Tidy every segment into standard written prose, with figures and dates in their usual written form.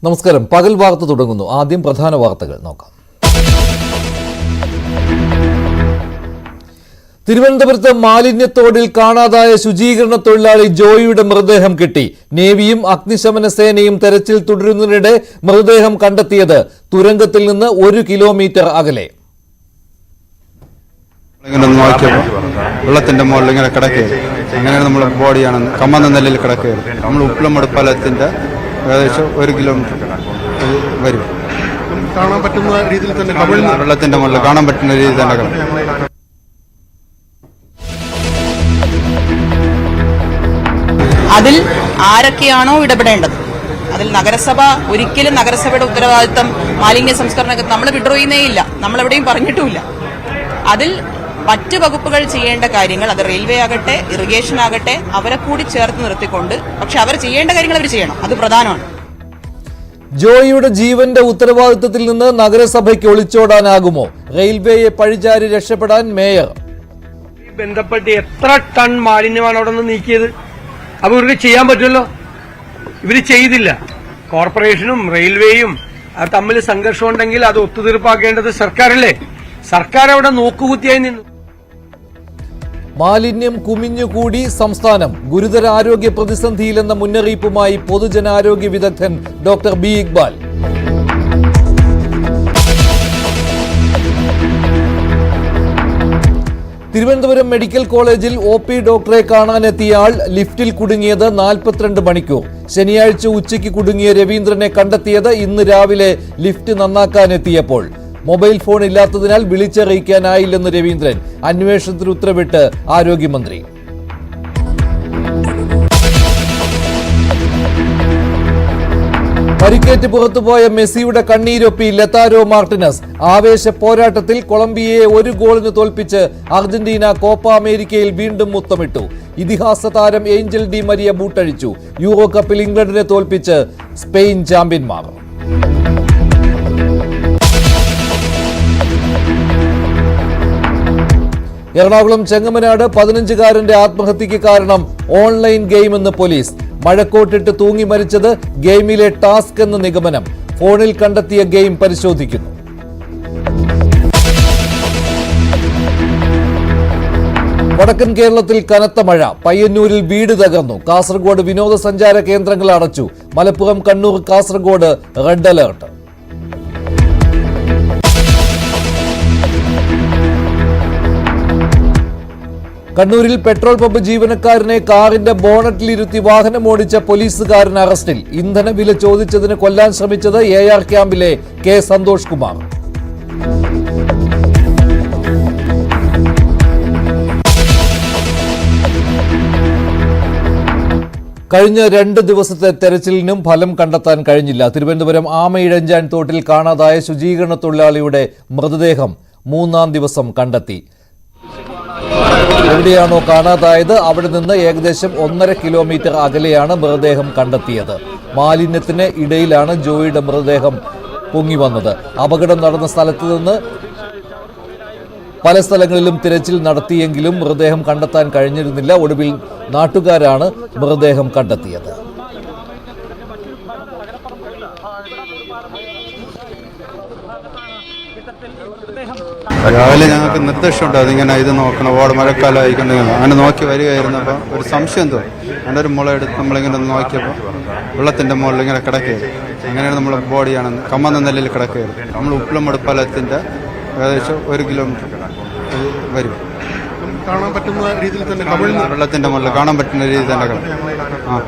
നമസ്കാരം. പകൽ വാർത്ത തുടങ്ങുന്നു. ആദ്യം പ്രധാന വാർത്തകൾ നോക്കാം. തിരുവനന്തപുരത്ത് മാലിന്യത്തോടിൽ കാണാതായ ശുചീകരണ തൊഴിലാളി ജോയിയുടെ മൃതദേഹം കിട്ടി. നേവിയും അഗ്നിശമന സേനയും തെരച്ചിൽ തുടരുന്നതിനിടെ മൃതദേഹം കണ്ടെത്തിയത് തുരങ്കത്തിൽ നിന്ന് 1 കിലോമീറ്റർ അകലെ. വെള്ളത്തിന്റെ മുകളിൽ ഇങ്ങനെ കിടക്കുകയാണ്. അങ്ങനെയാണ് നമ്മൾ ബോഡിയാണ് കമ്മന്ന നെല്ലിൽ കിടക്കുകയാണ്. നമ്മൾ ഉപ്പിളമട് പാലത്തിന്റെ ഏകദേശം 1 കിലോമീറ്റർ വരും. കാണാൻ പറ്റുന്ന രീതിയിൽ തന്നെ വെള്ളത്തിന്റെ മുകളിൽ കാണാൻ പറ്റുന്ന രീതിയിൽ തന്നെ കിടക്കും. അതിൽ ആരൊക്കെയാണോ ഇടപെടേണ്ടത്, അതിൽ നഗരസഭ ഒരിക്കലും നഗരസഭയുടെ ഉത്തരവാദിത്തം മാലിന്യ സംസ്കരണ നമ്മൾ വിഡ്രോ ചെയ്യുന്നേയില്ല, നമ്മളെവിടെയും പറഞ്ഞിട്ടുമില്ല. അതിൽ മറ്റ് വകുപ്പുകൾ ചെയ്യേണ്ട കാര്യങ്ങൾ, അത് റെയിൽവേ ആകട്ടെ ഇറിഗേഷൻ ആകട്ടെ, അവരെ കൂടി ചേർത്ത് നിർത്തിക്കൊണ്ട്, പക്ഷെ അവർ ചെയ്യേണ്ട കാര്യങ്ങൾ അവർ ചെയ്യണം, അത് പ്രധാനമാണ്. ജോയിയുടെ ജീവന്റെ ഉത്തരവാദിത്തത്തിൽ നിന്ന് നഗരസഭയ്ക്ക് ഒളിച്ചോടാനാകുമോ? റെയിൽവേയെ പഴിചാരി രക്ഷപ്പെടാൻ മേയർ. ബന്ധപ്പെട്ട് എത്ര ടൺ മാലിന്യമാണ് അവിടെ നിന്ന് നീക്കിയത്? അപ്പൊ ഇവർക്ക് ചെയ്യാൻ പറ്റുമല്ലോ, ഇവര് ചെയ്തില്ല. കോർപ്പറേഷനും റെയിൽവേയും തമ്മിൽ സംഘർഷം ഉണ്ടെങ്കിൽ അത് ഒത്തുതീർപ്പാക്കേണ്ടത് സർക്കാരല്ലേ? സർക്കാർ അവിടെ നോക്കുകുത്തിയായി നിന്നു. മാലിന്യം കുമിഞ്ഞുകൂടി സംസ്ഥാനം. ഗുരുതര ആരോഗ്യ പ്രതിസന്ധിയിലെന്ന മുന്നറിയിപ്പുമായി പൊതുജനാരോഗ്യ വിദഗ്ധൻ doctor B Iqbal. Thiruvananthapuram medical കോളേജിൽ OP ഡോക്ടറെ കാണാനെത്തിയ ആൾ ലിഫ്റ്റിൽ കുടുങ്ങിയത് 42 മണിക്കൂർ. ശനിയാഴ്ച ഉച്ചയ്ക്ക് കുടുങ്ങിയ രവീന്ദ്രനെ കണ്ടെത്തിയത് ഇന്ന് രാവിലെ ലിഫ്റ്റ് നന്നാക്കാനെത്തിയപ്പോൾ. മൊബൈൽ ഫോൺ ഇല്ലാത്തതിനാൽ വിളിച്ചറിയിക്കാനായില്ലെന്ന് രവീന്ദ്രൻ. അന്വേഷണത്തിന് ഉത്തരവിട്ട് ആരോഗ്യമന്ത്രി. പരിക്കേറ്റ് പുറത്തുപോയ മെസ്സിയുടെ കണ്ണീരൊപ്പി ലതാരോ മാർട്ടിനസ്. ആവേശ പോരാട്ടത്തിൽ കൊളംബിയയെ 1 ഗോളിന് തോൽപ്പിച്ച് അർജന്റീന കോപ്പ അമേരിക്കയിൽ വീണ്ടും മുത്തമിട്ടു. ഇതിഹാസ താരം ഏഞ്ചൽ ഡി മരിയ ബൂട്ടഴിച്ചു. യൂറോ കപ്പിൽ ഇംഗ്ലണ്ടിനെ തോൽപ്പിച്ച് സ്പെയിൻ ചാമ്പ്യന്മാർ. എറണാകുളം ചെങ്ങമനാട് 15കാരന്റെ ആത്മഹത്യക്ക് കാരണം ഓൺലൈൻ ഗെയിം എന്ന് പോലീസ്. മഴക്കോട്ടിട്ട് തൂങ്ങി മരിച്ചത് ഗെയിമിലെ ടാസ്ക് എന്ന് നിഗമനം. ഫോണിൽ കണ്ടെത്തിയ ഗെയിം പരിശോധിക്കുന്നു. വടക്കൻ കേരളത്തിൽ കനത്ത മഴ. പയ്യന്നൂരിൽ വീട് തകർന്നു. കാസർഗോഡ് വിനോദസഞ്ചാര കേന്ദ്രങ്ങൾ അടച്ചു. Malappuram, Kannur, Kasaragod red alert. കണ്ണൂരിൽ പെട്രോൾ പമ്പ് ജീവനക്കാരനെ കാറിന്റെ ബോണറ്റിലിരുത്തി വാഹനമോടിച്ച പോലീസുകാരൻ അറസ്റ്റിൽ. ഇന്ധനവില ചോദിച്ചതിന് കൊല്ലാൻ ശ്രമിച്ചത് AR ക്യാമ്പിലെ K സന്തോഷ് കുമാർ. കഴിഞ്ഞ 2 ദിവസത്തെ തെരച്ചിലിനും ഫലം കണ്ടെത്താൻ കഴിഞ്ഞില്ല. തിരുവനന്തപുരം ആമയിഴഞ്ചാൻ തോട്ടിൽ കാണാതായ ശുചീകരണ തൊഴിലാളിയുടെ മൃതദേഹം 3-ാം ദിവസം കണ്ടെത്തി. എവിടെയാണോ കാണാതായത് അവിടെ നിന്ന് ഏകദേശം 1.5 കിലോമീറ്റർ അകലെയാണ് മൃതദേഹം കണ്ടെത്തിയത്. മാലിന്യത്തിന് ഇടയിലാണ് ജോയിയുടെ മൃതദേഹം പൊങ്ങി വന്നത്. അപകടം നടന്ന സ്ഥലത്ത് നിന്ന് പല സ്ഥലങ്ങളിലും തിരച്ചിൽ നടത്തിയെങ്കിലും മൃതദേഹം കണ്ടെത്താൻ കഴിഞ്ഞിരുന്നില്ല. ഒടുവിൽ നാട്ടുകാരാണ് മൃതദേഹം കണ്ടെത്തിയത്. രാവിലെ ഞങ്ങൾക്ക് നിർദ്ദേശമുണ്ട്, അതിങ്ങനെ ഇത് നോക്കണം, ഓട് മഴക്കാലം ആയിക്കൊണ്ടെങ്കിൽ അങ്ങനെ നോക്കി വരികയായിരുന്നപ്പോൾ ഒരു സംശയം തോന്നി. അങ്ങനെ ഒരു മുള എടുത്ത് നമ്മളിങ്ങനെ നോക്കിയപ്പോൾ വെള്ളത്തിന്റെ മുകളിൽ ഇങ്ങനെ കിടക്കുകയാണ്. അങ്ങനെയാണ് നമ്മൾ ബോഡിയാണ് കമ്മന്ന നെല്ലിൽ കിടക്കുകയാണ്. നമ്മൾ ഉപ്പിളമട് പാലത്തിന്റെ ഏകദേശം 1 കിലോമീറ്റർ വരും. കാണാൻ പറ്റുന്ന രീതിയിൽ തന്നെ വെള്ളത്തിന്റെ മുകളിൽ കാണാൻ പറ്റുന്ന രീതിയിൽ തന്നെ കിടക്കും.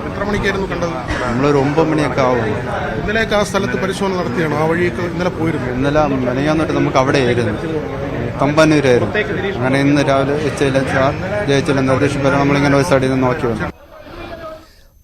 എത്ര മണിക്കായിരുന്നു കണ്ടത്? നമ്മളൊരു 9 മണിയൊക്കെ ആവും. ഇന്നലെയൊക്കെ ആ സ്ഥലത്ത് പരിശോധന നടത്തിയാണ്. ആ വഴിയൊക്കെ ഇന്നലെ പോയിരുന്നു. ഇന്നലെ മെനയാന്നിട്ട് നമുക്ക് അവിടെ ആയിരുന്നു, തമ്പാനൂരായിരുന്നു. അങ്ങനെ ഇന്ന് രാവിലെ ജയിച്ചില്ല നിർദ്ദേശം നമ്മളിങ്ങനെ ഒരു സൈഡിൽ നിന്ന് നോക്കി വന്നു.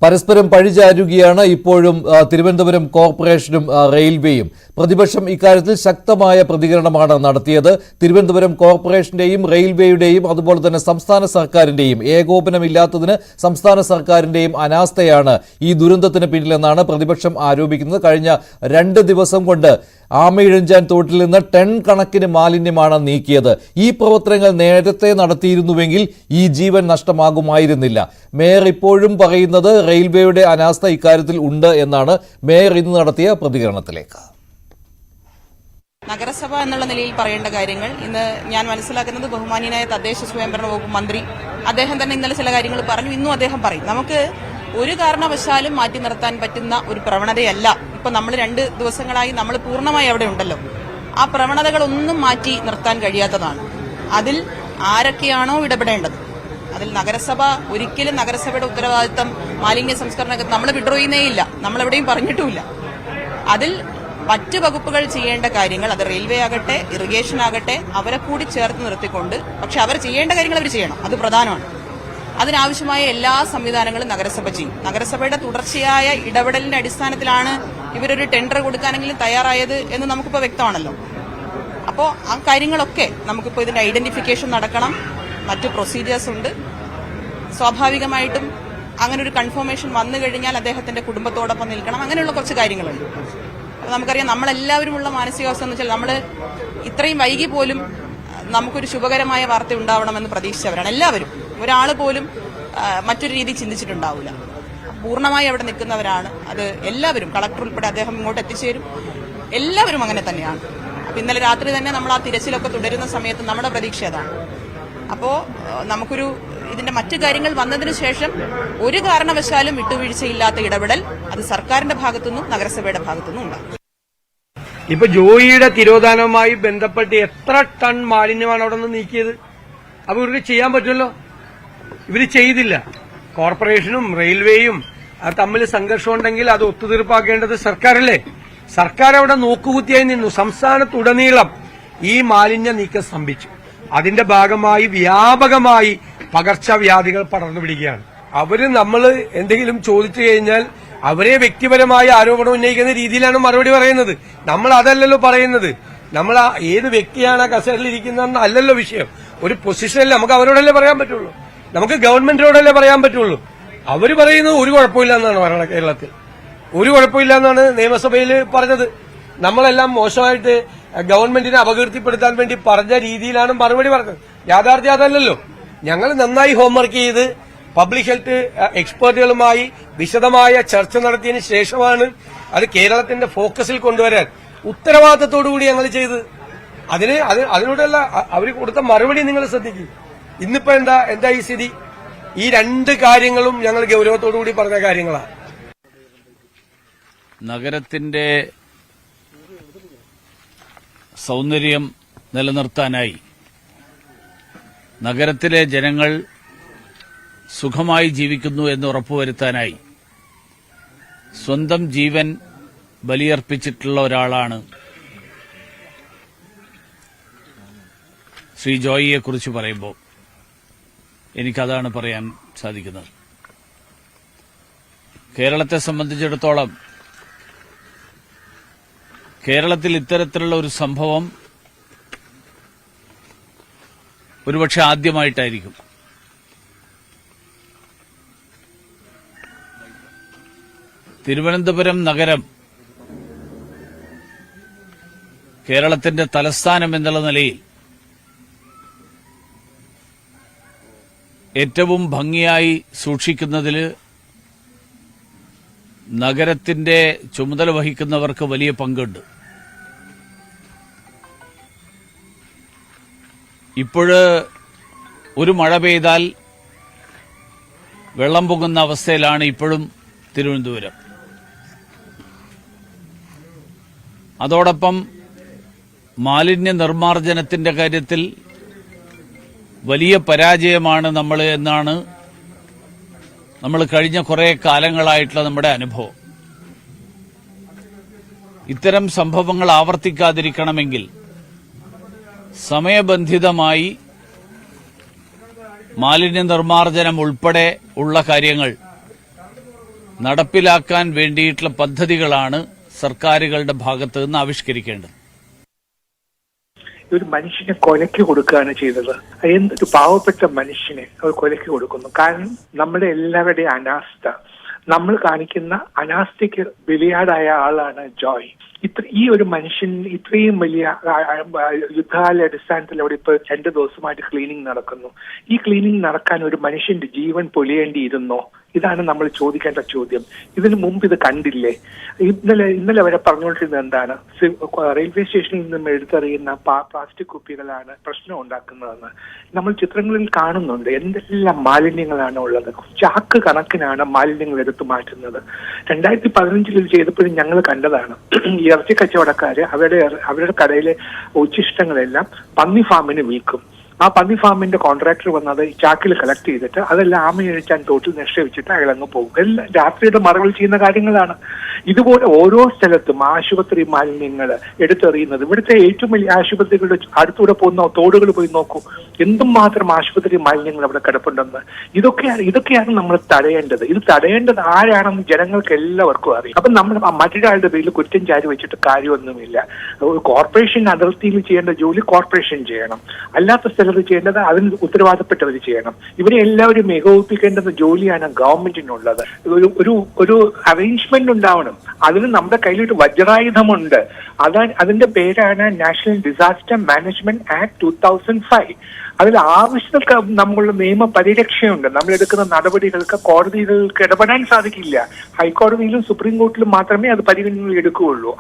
പരസ്പരം പഴിചാരുകയാണ് ഇപ്പോഴും തിരുവനന്തപുരം കോർപ്പറേഷനും റെയിൽവേയും. പ്രതിപക്ഷം ഇക്കാര്യത്തിൽ ശക്തമായ പ്രതികരണമാണ് നടത്തിയത്. തിരുവനന്തപുരം കോർപ്പറേഷന്റെയും റെയിൽവേയുടെയും അതുപോലെ തന്നെ സംസ്ഥാന സർക്കാരിന്റെയും ഏകോപനമില്ലാത്തതിന് സംസ്ഥാന സർക്കാരിന്റെയും അനാസ്ഥയാണ് ഈ ദുരന്തത്തിന് പിന്നിലെന്നാണ് പ്രതിപക്ഷം ആരോപിക്കുന്നത്. കഴിഞ്ഞ 2 ദിവസം കൊണ്ട് ആമയിഴഞ്ചാൻ തോട്ടിൽ നിന്ന് ടൺ കണക്കിന് മാലിന്യമാണ് നീക്കിയത്. ഈ പ്രവർത്തനങ്ങൾ നേരത്തെ നടത്തിയിരുന്നുവെങ്കിൽ ഈ ജീവൻ നഷ്ടമാകുമായിരുന്നില്ല. മേയർ ഇപ്പോഴും പറയുന്നത് റെയിൽവേയുടെ അനാസ്ഥ ഇക്കാര്യത്തിൽ ഉണ്ട് എന്നാണ്. മേയർ ഇന്ന് നടത്തിയ പ്രതികരണത്തിലേക്ക്. നഗരസഭ എന്നുള്ള നിലയിൽ പറയേണ്ട കാര്യങ്ങൾ ഇന്ന് ഞാൻ മനസ്സിലാക്കുന്നത് ബഹുമാന്യനായ തദ്ദേശ സ്വയംഭരണ വകുപ്പ് മന്ത്രി അദ്ദേഹം തന്നെ ഇന്നലെ ചില കാര്യങ്ങൾ പറഞ്ഞു, ഇന്നും അദ്ദേഹം പറയും. നമുക്ക് ഒരു കാരണവശാലും മാറ്റി നിർത്താൻ പറ്റുന്ന ഒരു പ്രവണതയല്ല. ഇപ്പൊ നമ്മൾ 2 ദിവസങ്ങളായി നമ്മൾ പൂർണ്ണമായി അവിടെ ഉണ്ടല്ലോ. ആ പ്രവണതകളൊന്നും മാറ്റി നിർത്താൻ കഴിയാത്തതാണ്. അതിൽ ആരൊക്കെയാണോ ഇടപെടേണ്ടത്, അതിൽ നഗരസഭ ഒരിക്കലും നഗരസഭയുടെ ഉത്തരവാദിത്തം മാലിന്യ സംസ്കരണ നമ്മൾ വിഡ്രോയുന്നേയില്ല, നമ്മളെവിടെയും പറഞ്ഞിട്ടുമില്ല. അതിൽ മറ്റ് വകുപ്പുകൾ ചെയ്യേണ്ട കാര്യങ്ങൾ, അത് റെയിൽവേ ആകട്ടെ ഇറിഗേഷൻ ആകട്ടെ, അവരെ കൂടി ചേർത്ത് നിർത്തിക്കൊണ്ട്, പക്ഷെ അവർ ചെയ്യേണ്ട കാര്യങ്ങൾ അവർ ചെയ്യണം, അത് പ്രധാനമാണ്. അതിനാവശ്യമായ എല്ലാ സംവിധാനങ്ങളും നഗരസഭ ചെയ്യും. നഗരസഭയുടെ തുടർച്ചയായ ഇടപെടലിന്റെ അടിസ്ഥാനത്തിലാണ് ഇവരൊരു ടെൻഡർ കൊടുക്കാനെങ്കിലും തയ്യാറായത് എന്ന് നമുക്കിപ്പോൾ വ്യക്തമാണല്ലോ. അപ്പോൾ ആ കാര്യങ്ങളൊക്കെ നമുക്കിപ്പോൾ ഇതിന്റെ ഐഡന്റിഫിക്കേഷൻ നടക്കണം, മറ്റ് പ്രൊസീജിയേഴ്സ് ഉണ്ട്. സ്വാഭാവികമായിട്ടും അങ്ങനെ ഒരു കൺഫർമേഷൻ വന്നു കഴിഞ്ഞാൽ അദ്ദേഹത്തിന്റെ കുടുംബത്തോടൊപ്പം നിൽക്കണം, അങ്ങനെയുള്ള കുറച്ച് കാര്യങ്ങളുണ്ട്. നമുക്കറിയാം, നമ്മളെല്ലാവരുമുള്ള മാനസികാവസ്ഥ എന്ന് വെച്ചാൽ നമ്മൾ ഇത്രയും വൈകി പോലും നമുക്കൊരു ശുഭകരമായ വാർത്ത ഉണ്ടാവണമെന്ന് പ്രതീക്ഷിച്ചവരാണ് എല്ലാവരും. ഒരാൾ പോലും മറ്റൊരു രീതി ചിന്തിച്ചിട്ടുണ്ടാവില്ല. പൂർണ്ണമായി അവിടെ നിൽക്കുന്നവരാണ് അത് എല്ലാവരും. കളക്ടർ ഉൾപ്പെടെ അദ്ദേഹം ഇങ്ങോട്ട് എത്തിച്ചേരും, എല്ലാവരും അങ്ങനെ തന്നെയാണ്. അപ്പൊ ഇന്നലെ രാത്രി തന്നെ നമ്മൾ ആ തിരച്ചിലൊക്കെ തുടരുന്ന സമയത്ത് നമ്മുടെ പ്രതീക്ഷ അതാണ്. അപ്പോ നമുക്കൊരു ഇതിന്റെ മറ്റു കാര്യങ്ങൾ വന്നതിന് ശേഷം ഒരു കാരണവശാലും വിട്ടുവീഴ്ചയില്ലാത്ത ഇടപെടൽ അത് സർക്കാരിന്റെ ഭാഗത്തുനിന്നും നഗരസഭയുടെ ഭാഗത്തുനിന്നും ഉണ്ടാകും. ഇപ്പൊ ജോയിയുടെ തിരോധാനവുമായി ബന്ധപ്പെട്ട് എത്ര ടൺ മാലിന്യമാണ് അവിടെ നിന്ന് നീക്കിയത്? അപ്പൊ ഇവർക്ക് ചെയ്യാൻ പറ്റുമല്ലോ, ഇവര് ചെയ്തില്ല. കോർപ്പറേഷനും റെയിൽവേയും തമ്മിൽ സംഘർഷം ഉണ്ടെങ്കിൽ അത് ഒത്തുതീർപ്പാക്കേണ്ടത് സർക്കാരല്ലേ? സർക്കാർ അവിടെ നോക്കുകുത്തിയായി നിന്നു. സംസ്ഥാനത്തുടനീളം ഈ മാലിന്യ നീക്കം സ്തംഭിച്ചു. അതിന്റെ ഭാഗമായി വ്യാപകമായി പകർച്ചവ്യാധികൾ പടർന്നു പിടിക്കുകയാണ്. അവര് നമ്മൾ എന്തെങ്കിലും ചോദിച്ചു കഴിഞ്ഞാൽ അവരെ വ്യക്തിപരമായ ആരോപണം ഉന്നയിക്കുന്ന രീതിയിലാണ് മറുപടി പറയുന്നത്. നമ്മൾ അതല്ലല്ലോ പറയുന്നത്. നമ്മൾ ഏത് വ്യക്തിയാണ് ആ കസേരയിൽ ഇരിക്കുന്നതെന്ന് അല്ലല്ലോ വിഷയം. ഒരു പൊസിഷനിൽ നമുക്ക് അവരോടല്ലേ പറയാൻ പറ്റുള്ളൂ, നമുക്ക് ഗവൺമെന്റിനോടല്ലേ പറയാൻ പറ്റുള്ളൂ. അവര് പറയുന്നത് ഒരു കുഴപ്പമില്ല എന്നാണ് പറയുന്നത്. കേരളത്തിൽ ഒരു കുഴപ്പമില്ല എന്നാണ് നിയമസഭയിൽ പറഞ്ഞത്. നമ്മളെല്ലാം മോശമായിട്ട് ഗവൺമെന്റിനെ അപകീർത്തിപ്പെടുത്താൻ വേണ്ടി പറഞ്ഞ രീതിയിലാണ് മറുപടി പറഞ്ഞത്. യാഥാർത്ഥ്യം അതല്ലല്ലോ. ഞങ്ങൾ നന്നായി ഹോംവർക്ക് ചെയ്ത് പബ്ലിക് ഹെൽത്ത് എക്സ്പേർട്ടുകളുമായി വിശദമായ ചർച്ച നടത്തിയതിനു ശേഷമാണ് അത് കേരളത്തിന്റെ ഫോക്കസിൽ കൊണ്ടുവരാൻ ഉത്തരവാദിത്തത്തോടുകൂടി ഞങ്ങൾ ചെയ്ത്. അതിനോടുള്ള അവർ കൊടുത്ത മറുപടി നിങ്ങൾ ശ്രദ്ധിക്കും. ഇന്നിപ്പോ എന്താ ഈ സ്ഥിതി? ഈ 2 കാര്യങ്ങളും ഞങ്ങൾ ഗൌരവത്തോടുകൂടി പറഞ്ഞ കാര്യങ്ങളാണ്. നഗരത്തിന്റെ സൗന്ദര്യം നിലനിർത്താനായി, നഗരത്തിലെ ജനങ്ങൾ സുഖമായി ജീവിക്കുന്നു എന്ന് ഉറപ്പുവരുത്താനായി സ്വന്തം ജീവൻ ബലിയർപ്പിച്ചിട്ടുള്ള ഒരാളാണ് ശ്രീ ജോയിയെക്കുറിച്ച് പറയുമ്പോൾ എനിക്കതാണ് പറയാൻ സാധിക്കുന്നത്. കേരളത്തെ സംബന്ധിച്ചിടത്തോളം കേരളത്തിൽ ഇത്തരത്തിലുള്ള ഒരു സംഭവം ഒരുപക്ഷെ ആദ്യമായിട്ടായിരിക്കും. തിരുവനന്തപുരം നഗരം കേരളത്തിന്റെ തലസ്ഥാനം എന്നുള്ള നിലയിൽ ഏറ്റവും ഭംഗിയായി സൂക്ഷിക്കുന്നതിൽ നഗരത്തിന്റെ ചുമതല വഹിക്കുന്നവർക്ക് വലിയ പങ്കുണ്ട്. ഇപ്പോഴ് ഒരു മഴ പെയ്താൽ വെള്ളം പൊങ്ങുന്ന അവസ്ഥയിലാണ് ഇപ്പോഴും തിരുവനന്തപുരം. അതോടൊപ്പം മാലിന്യ നിർമ്മാർജ്ജനത്തിന്റെ കാര്യത്തിൽ വലിയ പരാജയമാണ് എന്നാണ് നമ്മൾ കഴിഞ്ഞ കുറെ കാലങ്ങളായിട്ടുള്ള നമ്മുടെ അനുഭവം. ഇത്തരം സംഭവങ്ങൾ ആവർത്തിക്കാതിരിക്കണമെങ്കിൽ സമയബന്ധിതമായി മാലിന്യ നിർമ്മാർജ്ജനം ഉൾപ്പെടെ ഉള്ള കാര്യങ്ങൾ നടപ്പിലാക്കാൻ വേണ്ടിയിട്ടുള്ള പദ്ധതികളാണ് സർക്കാരുകളുടെ ഭാഗത്ത് നിന്ന് ആവിഷ്കരിക്കേണ്ടത്. ഒരു മനുഷ്യനെ കൊലയ്ക്ക് കൊടുക്കുകയാണ് ചെയ്തത്. എന്തൊരു പാവപ്പെട്ട മനുഷ്യനെ അവർ കൊലയ്ക്ക് കൊടുക്കുന്നു. കാരണം നമ്മുടെ എല്ലാവരുടെയും അനാസ്ഥ, നമ്മൾ കാണിക്കുന്ന അനാസ്ഥയ്ക്ക് ബലിയാടായ ആളാണ് ജോയ്. ഈ ഒരു മനുഷ്യൻ ഇത്രയും വലിയ യുദ്ധകാല അടിസ്ഥാനത്തിൽ അവിടെ ഇപ്പൊ 2 ദിവസമായിട്ട് ക്ലീനിങ് നടക്കുന്നു. ഈ ക്ലീനിങ് നടക്കാൻ ഒരു മനുഷ്യന്റെ ജീവൻ പൊലിയേണ്ടിയിരുന്നോ? ഇതാണ് നമ്മൾ ചോദിക്കേണ്ട ചോദ്യം. ഇതിനു മുമ്പ് ഇത് കണ്ടില്ലേ? ഇന്നലെ വരെ പറഞ്ഞുകൊണ്ടിരുന്നത് എന്താണ്? റെയിൽവേ സ്റ്റേഷനിൽ നിന്നും എടുത്തെറിയുന്ന പ്ലാസ്റ്റിക് കുപ്പികളാണ് പ്രശ്നം ഉണ്ടാക്കുന്നതെന്ന് നമ്മൾ ചിത്രങ്ങളിൽ കാണുന്നുണ്ട്. എന്തെല്ലാം മാലിന്യങ്ങളാണ് ഉള്ളത്. ചാക്ക് കണക്കിനാണ് മാലിന്യങ്ങൾ എടുത്തു മാറ്റുന്നത്. 2015 ഇത് ചെയ്തപ്പോഴും ഞങ്ങൾ കണ്ടതാണ്. ഈ ഇറച്ചി കച്ചവടക്കാര് അവരുടെ കടയിലെ ഉച്ചിഷ്ടങ്ങളെല്ലാം പന്നി ഫാമിന് വിൽക്കും. ആ പന്നി ഫാമിന്റെ കോൺട്രാക്ടർ വന്നത് ഈ ചാക്കിൽ കളക്ട് ചെയ്തിട്ട് അതെല്ലാം ആമയഴിച്ചാൻ തോട്ടിൽ നിക്ഷേപിച്ചിട്ട് അയാളങ്ങ് പോകും. എല്ലാം രാത്രിയുടെ മറവിൽ ചെയ്യുന്ന കാര്യങ്ങളാണ്. ഇതുപോലെ ഓരോ സ്ഥലത്തും ആശുപത്രി മാലിന്യങ്ങൾ എടുത്തെറിയുന്നത്. ഇവിടുത്തെ ഏറ്റവും വലിയ ആശുപത്രികളുടെ അടുത്തൂടെ പോകുന്ന തോടുകൾ പോയി നോക്കൂ, എന്തുമാത്രം ആശുപത്രി മാലിന്യങ്ങൾ അവിടെ കിടപ്പുണ്ടെന്ന്. ഇതൊക്കെയാണ് നമ്മൾ തടയേണ്ടത്. ഇത് തടയേണ്ടത് ആരാണെന്ന് ജനങ്ങൾക്ക് എല്ലാവർക്കും അറിയാം. അപ്പം നമ്മൾ മറ്റൊരാളുടെ പേരിൽ കുറ്റം ചാരി വെച്ചിട്ട് കാര്യമൊന്നുമില്ല. കോർപ്പറേഷൻ അതിർത്തിയിൽ ചെയ്യേണ്ട ജോലി കോർപ്പറേഷൻ ചെയ്യണം. അല്ലാത്ത സ്ഥലത്ത് ചെയ്യേണ്ടത് അതിന് ഉത്തരവാദപ്പെട്ടവർ ചെയ്യണം. ഇവരെ എല്ലാവരും ഏകോപിപ്പിക്കേണ്ടുന്ന ജോലിയാണ് ഗവൺമെന്റിനുള്ളത്. ഒരു അറേഞ്ച്മെന്റ് ഉണ്ടാവണം. അതിന് നമ്മുടെ കയ്യിലൊരു വജ്രായുധമുണ്ട്. അതിന്റെ പേരാണ് നാഷണൽ ഡിസാസ്റ്റർ മാനേജ്മെന്റ് ആക്ട് 2005. അതിൽ ആവശ്യങ്ങൾക്ക് നമ്മളുടെ നിയമ പരിരക്ഷയുണ്ട്. നമ്മൾ എടുക്കുന്ന നടപടികൾക്ക് കോടതികൾക്ക് ഇടപെടാൻ സാധിക്കില്ല. ഹൈക്കോടതിയിലും സുപ്രീം കോർട്ടിലും മാത്രമേ അത് പരിഗണനയിൽ എടുക്കുകയുള്ളൂ.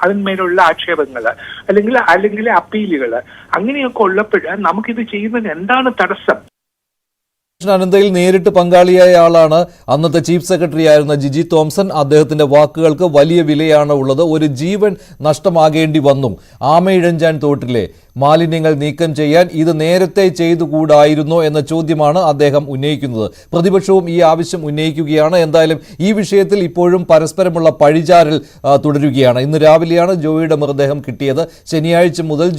അതിന്മേലുള്ള ആക്ഷേപങ്ങൾ അല്ലെങ്കിൽ അപ്പീലുകൾ അങ്ങനെയൊക്കെ ഉള്ളപ്പോൾ നമുക്കിത് ചെയ്യുന്നതിന് എന്താണ് തടസ്സം? അനന്തയിൽ നേരിട്ട് പങ്കാളിയായ ആളാണ് അന്നത്തെ ചീഫ് സെക്രട്ടറി ആയിരുന്ന ജിജി തോംസൺ. അദ്ദേഹത്തിന്റെ വാക്കുകൾക്ക് വലിയ വിലയാണ് ഉള്ളത്. ഒരു ജീവൻ നഷ്ടമാകേണ്ടി വന്നു. ആമയിഴഞ്ചാൻ തോട്ടിലെ മാലിന്യങ്ങൾ നീക്കം ചെയ്യാൻ ഇത് നേരത്തെ ചെയ്തുകൂടായിരുന്നോ എന്ന ചോദ്യമാണ് അദ്ദേഹം ഉന്നയിക്കുന്നത്. പ്രതിപക്ഷവും ഈ ആവശ്യം ഉന്നയിക്കുകയാണ്. എന്തായാലും ഈ വിഷയത്തിൽ ഇപ്പോഴും പരസ്പരമുള്ള പഴിചാരൽ തുടരുകയാണ്. ഇന്ന് രാവിലെയാണ് ജോയിയുടെ മൃതദേഹം കിട്ടിയത്. ശനിയാഴ്ച മുതൽ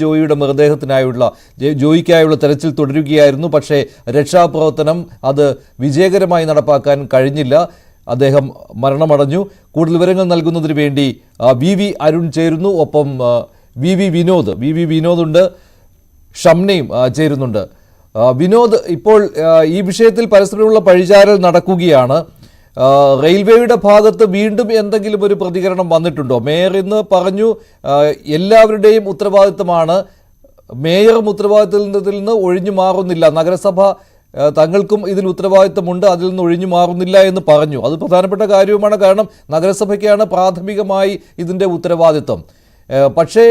ജോയിക്കായുള്ള തെരച്ചിൽ തുടരുകയായിരുന്നു. പക്ഷേ രക്ഷാപ്രവർത്തനം അത് വിജയകരമായി നടപ്പാക്കാൻ കഴിഞ്ഞില്ല. അദ്ദേഹം മരണമടഞ്ഞു. കൂടുതൽ വിവരങ്ങൾ നൽകുന്നതിന് വേണ്ടി വി അരുൺ ചേരുന്നു. ഒപ്പം വി വിനോദ് ഉണ്ട്. ഷംനയും ചേരുന്നുണ്ട്. വിനോദ്, ഇപ്പോൾ ഈ വിഷയത്തിൽ പരസ്പരമുള്ള പഴിചാരൽ നടക്കുകയാണ്. റെയിൽവേയുടെ ഭാഗത്ത് വീണ്ടും എന്തെങ്കിലും ഒരു പ്രതികരണം വന്നിട്ടുണ്ടോ? മേയർ ഇന്ന് പറഞ്ഞു എല്ലാവരുടെയും ഉത്തരവാദിത്തമാണ്, മേയറും ഉത്തരവാദിത്തത്തിൽ നിന്ന് ഒഴിഞ്ഞു മാറുന്നില്ല, നഗരസഭ തങ്ങൾക്കും ഇതിൽ ഉത്തരവാദിത്തമുണ്ട്, അതിൽ നിന്ന് ഒഴിഞ്ഞു മാറുന്നില്ല എന്ന് പറഞ്ഞു. അത് പ്രധാനപ്പെട്ട കാര്യവുമാണ്. കാരണം നഗരസഭയ്ക്കാണ് പ്രാഥമികമായി ഇതിൻ്റെ ഉത്തരവാദിത്തം. പക്ഷേ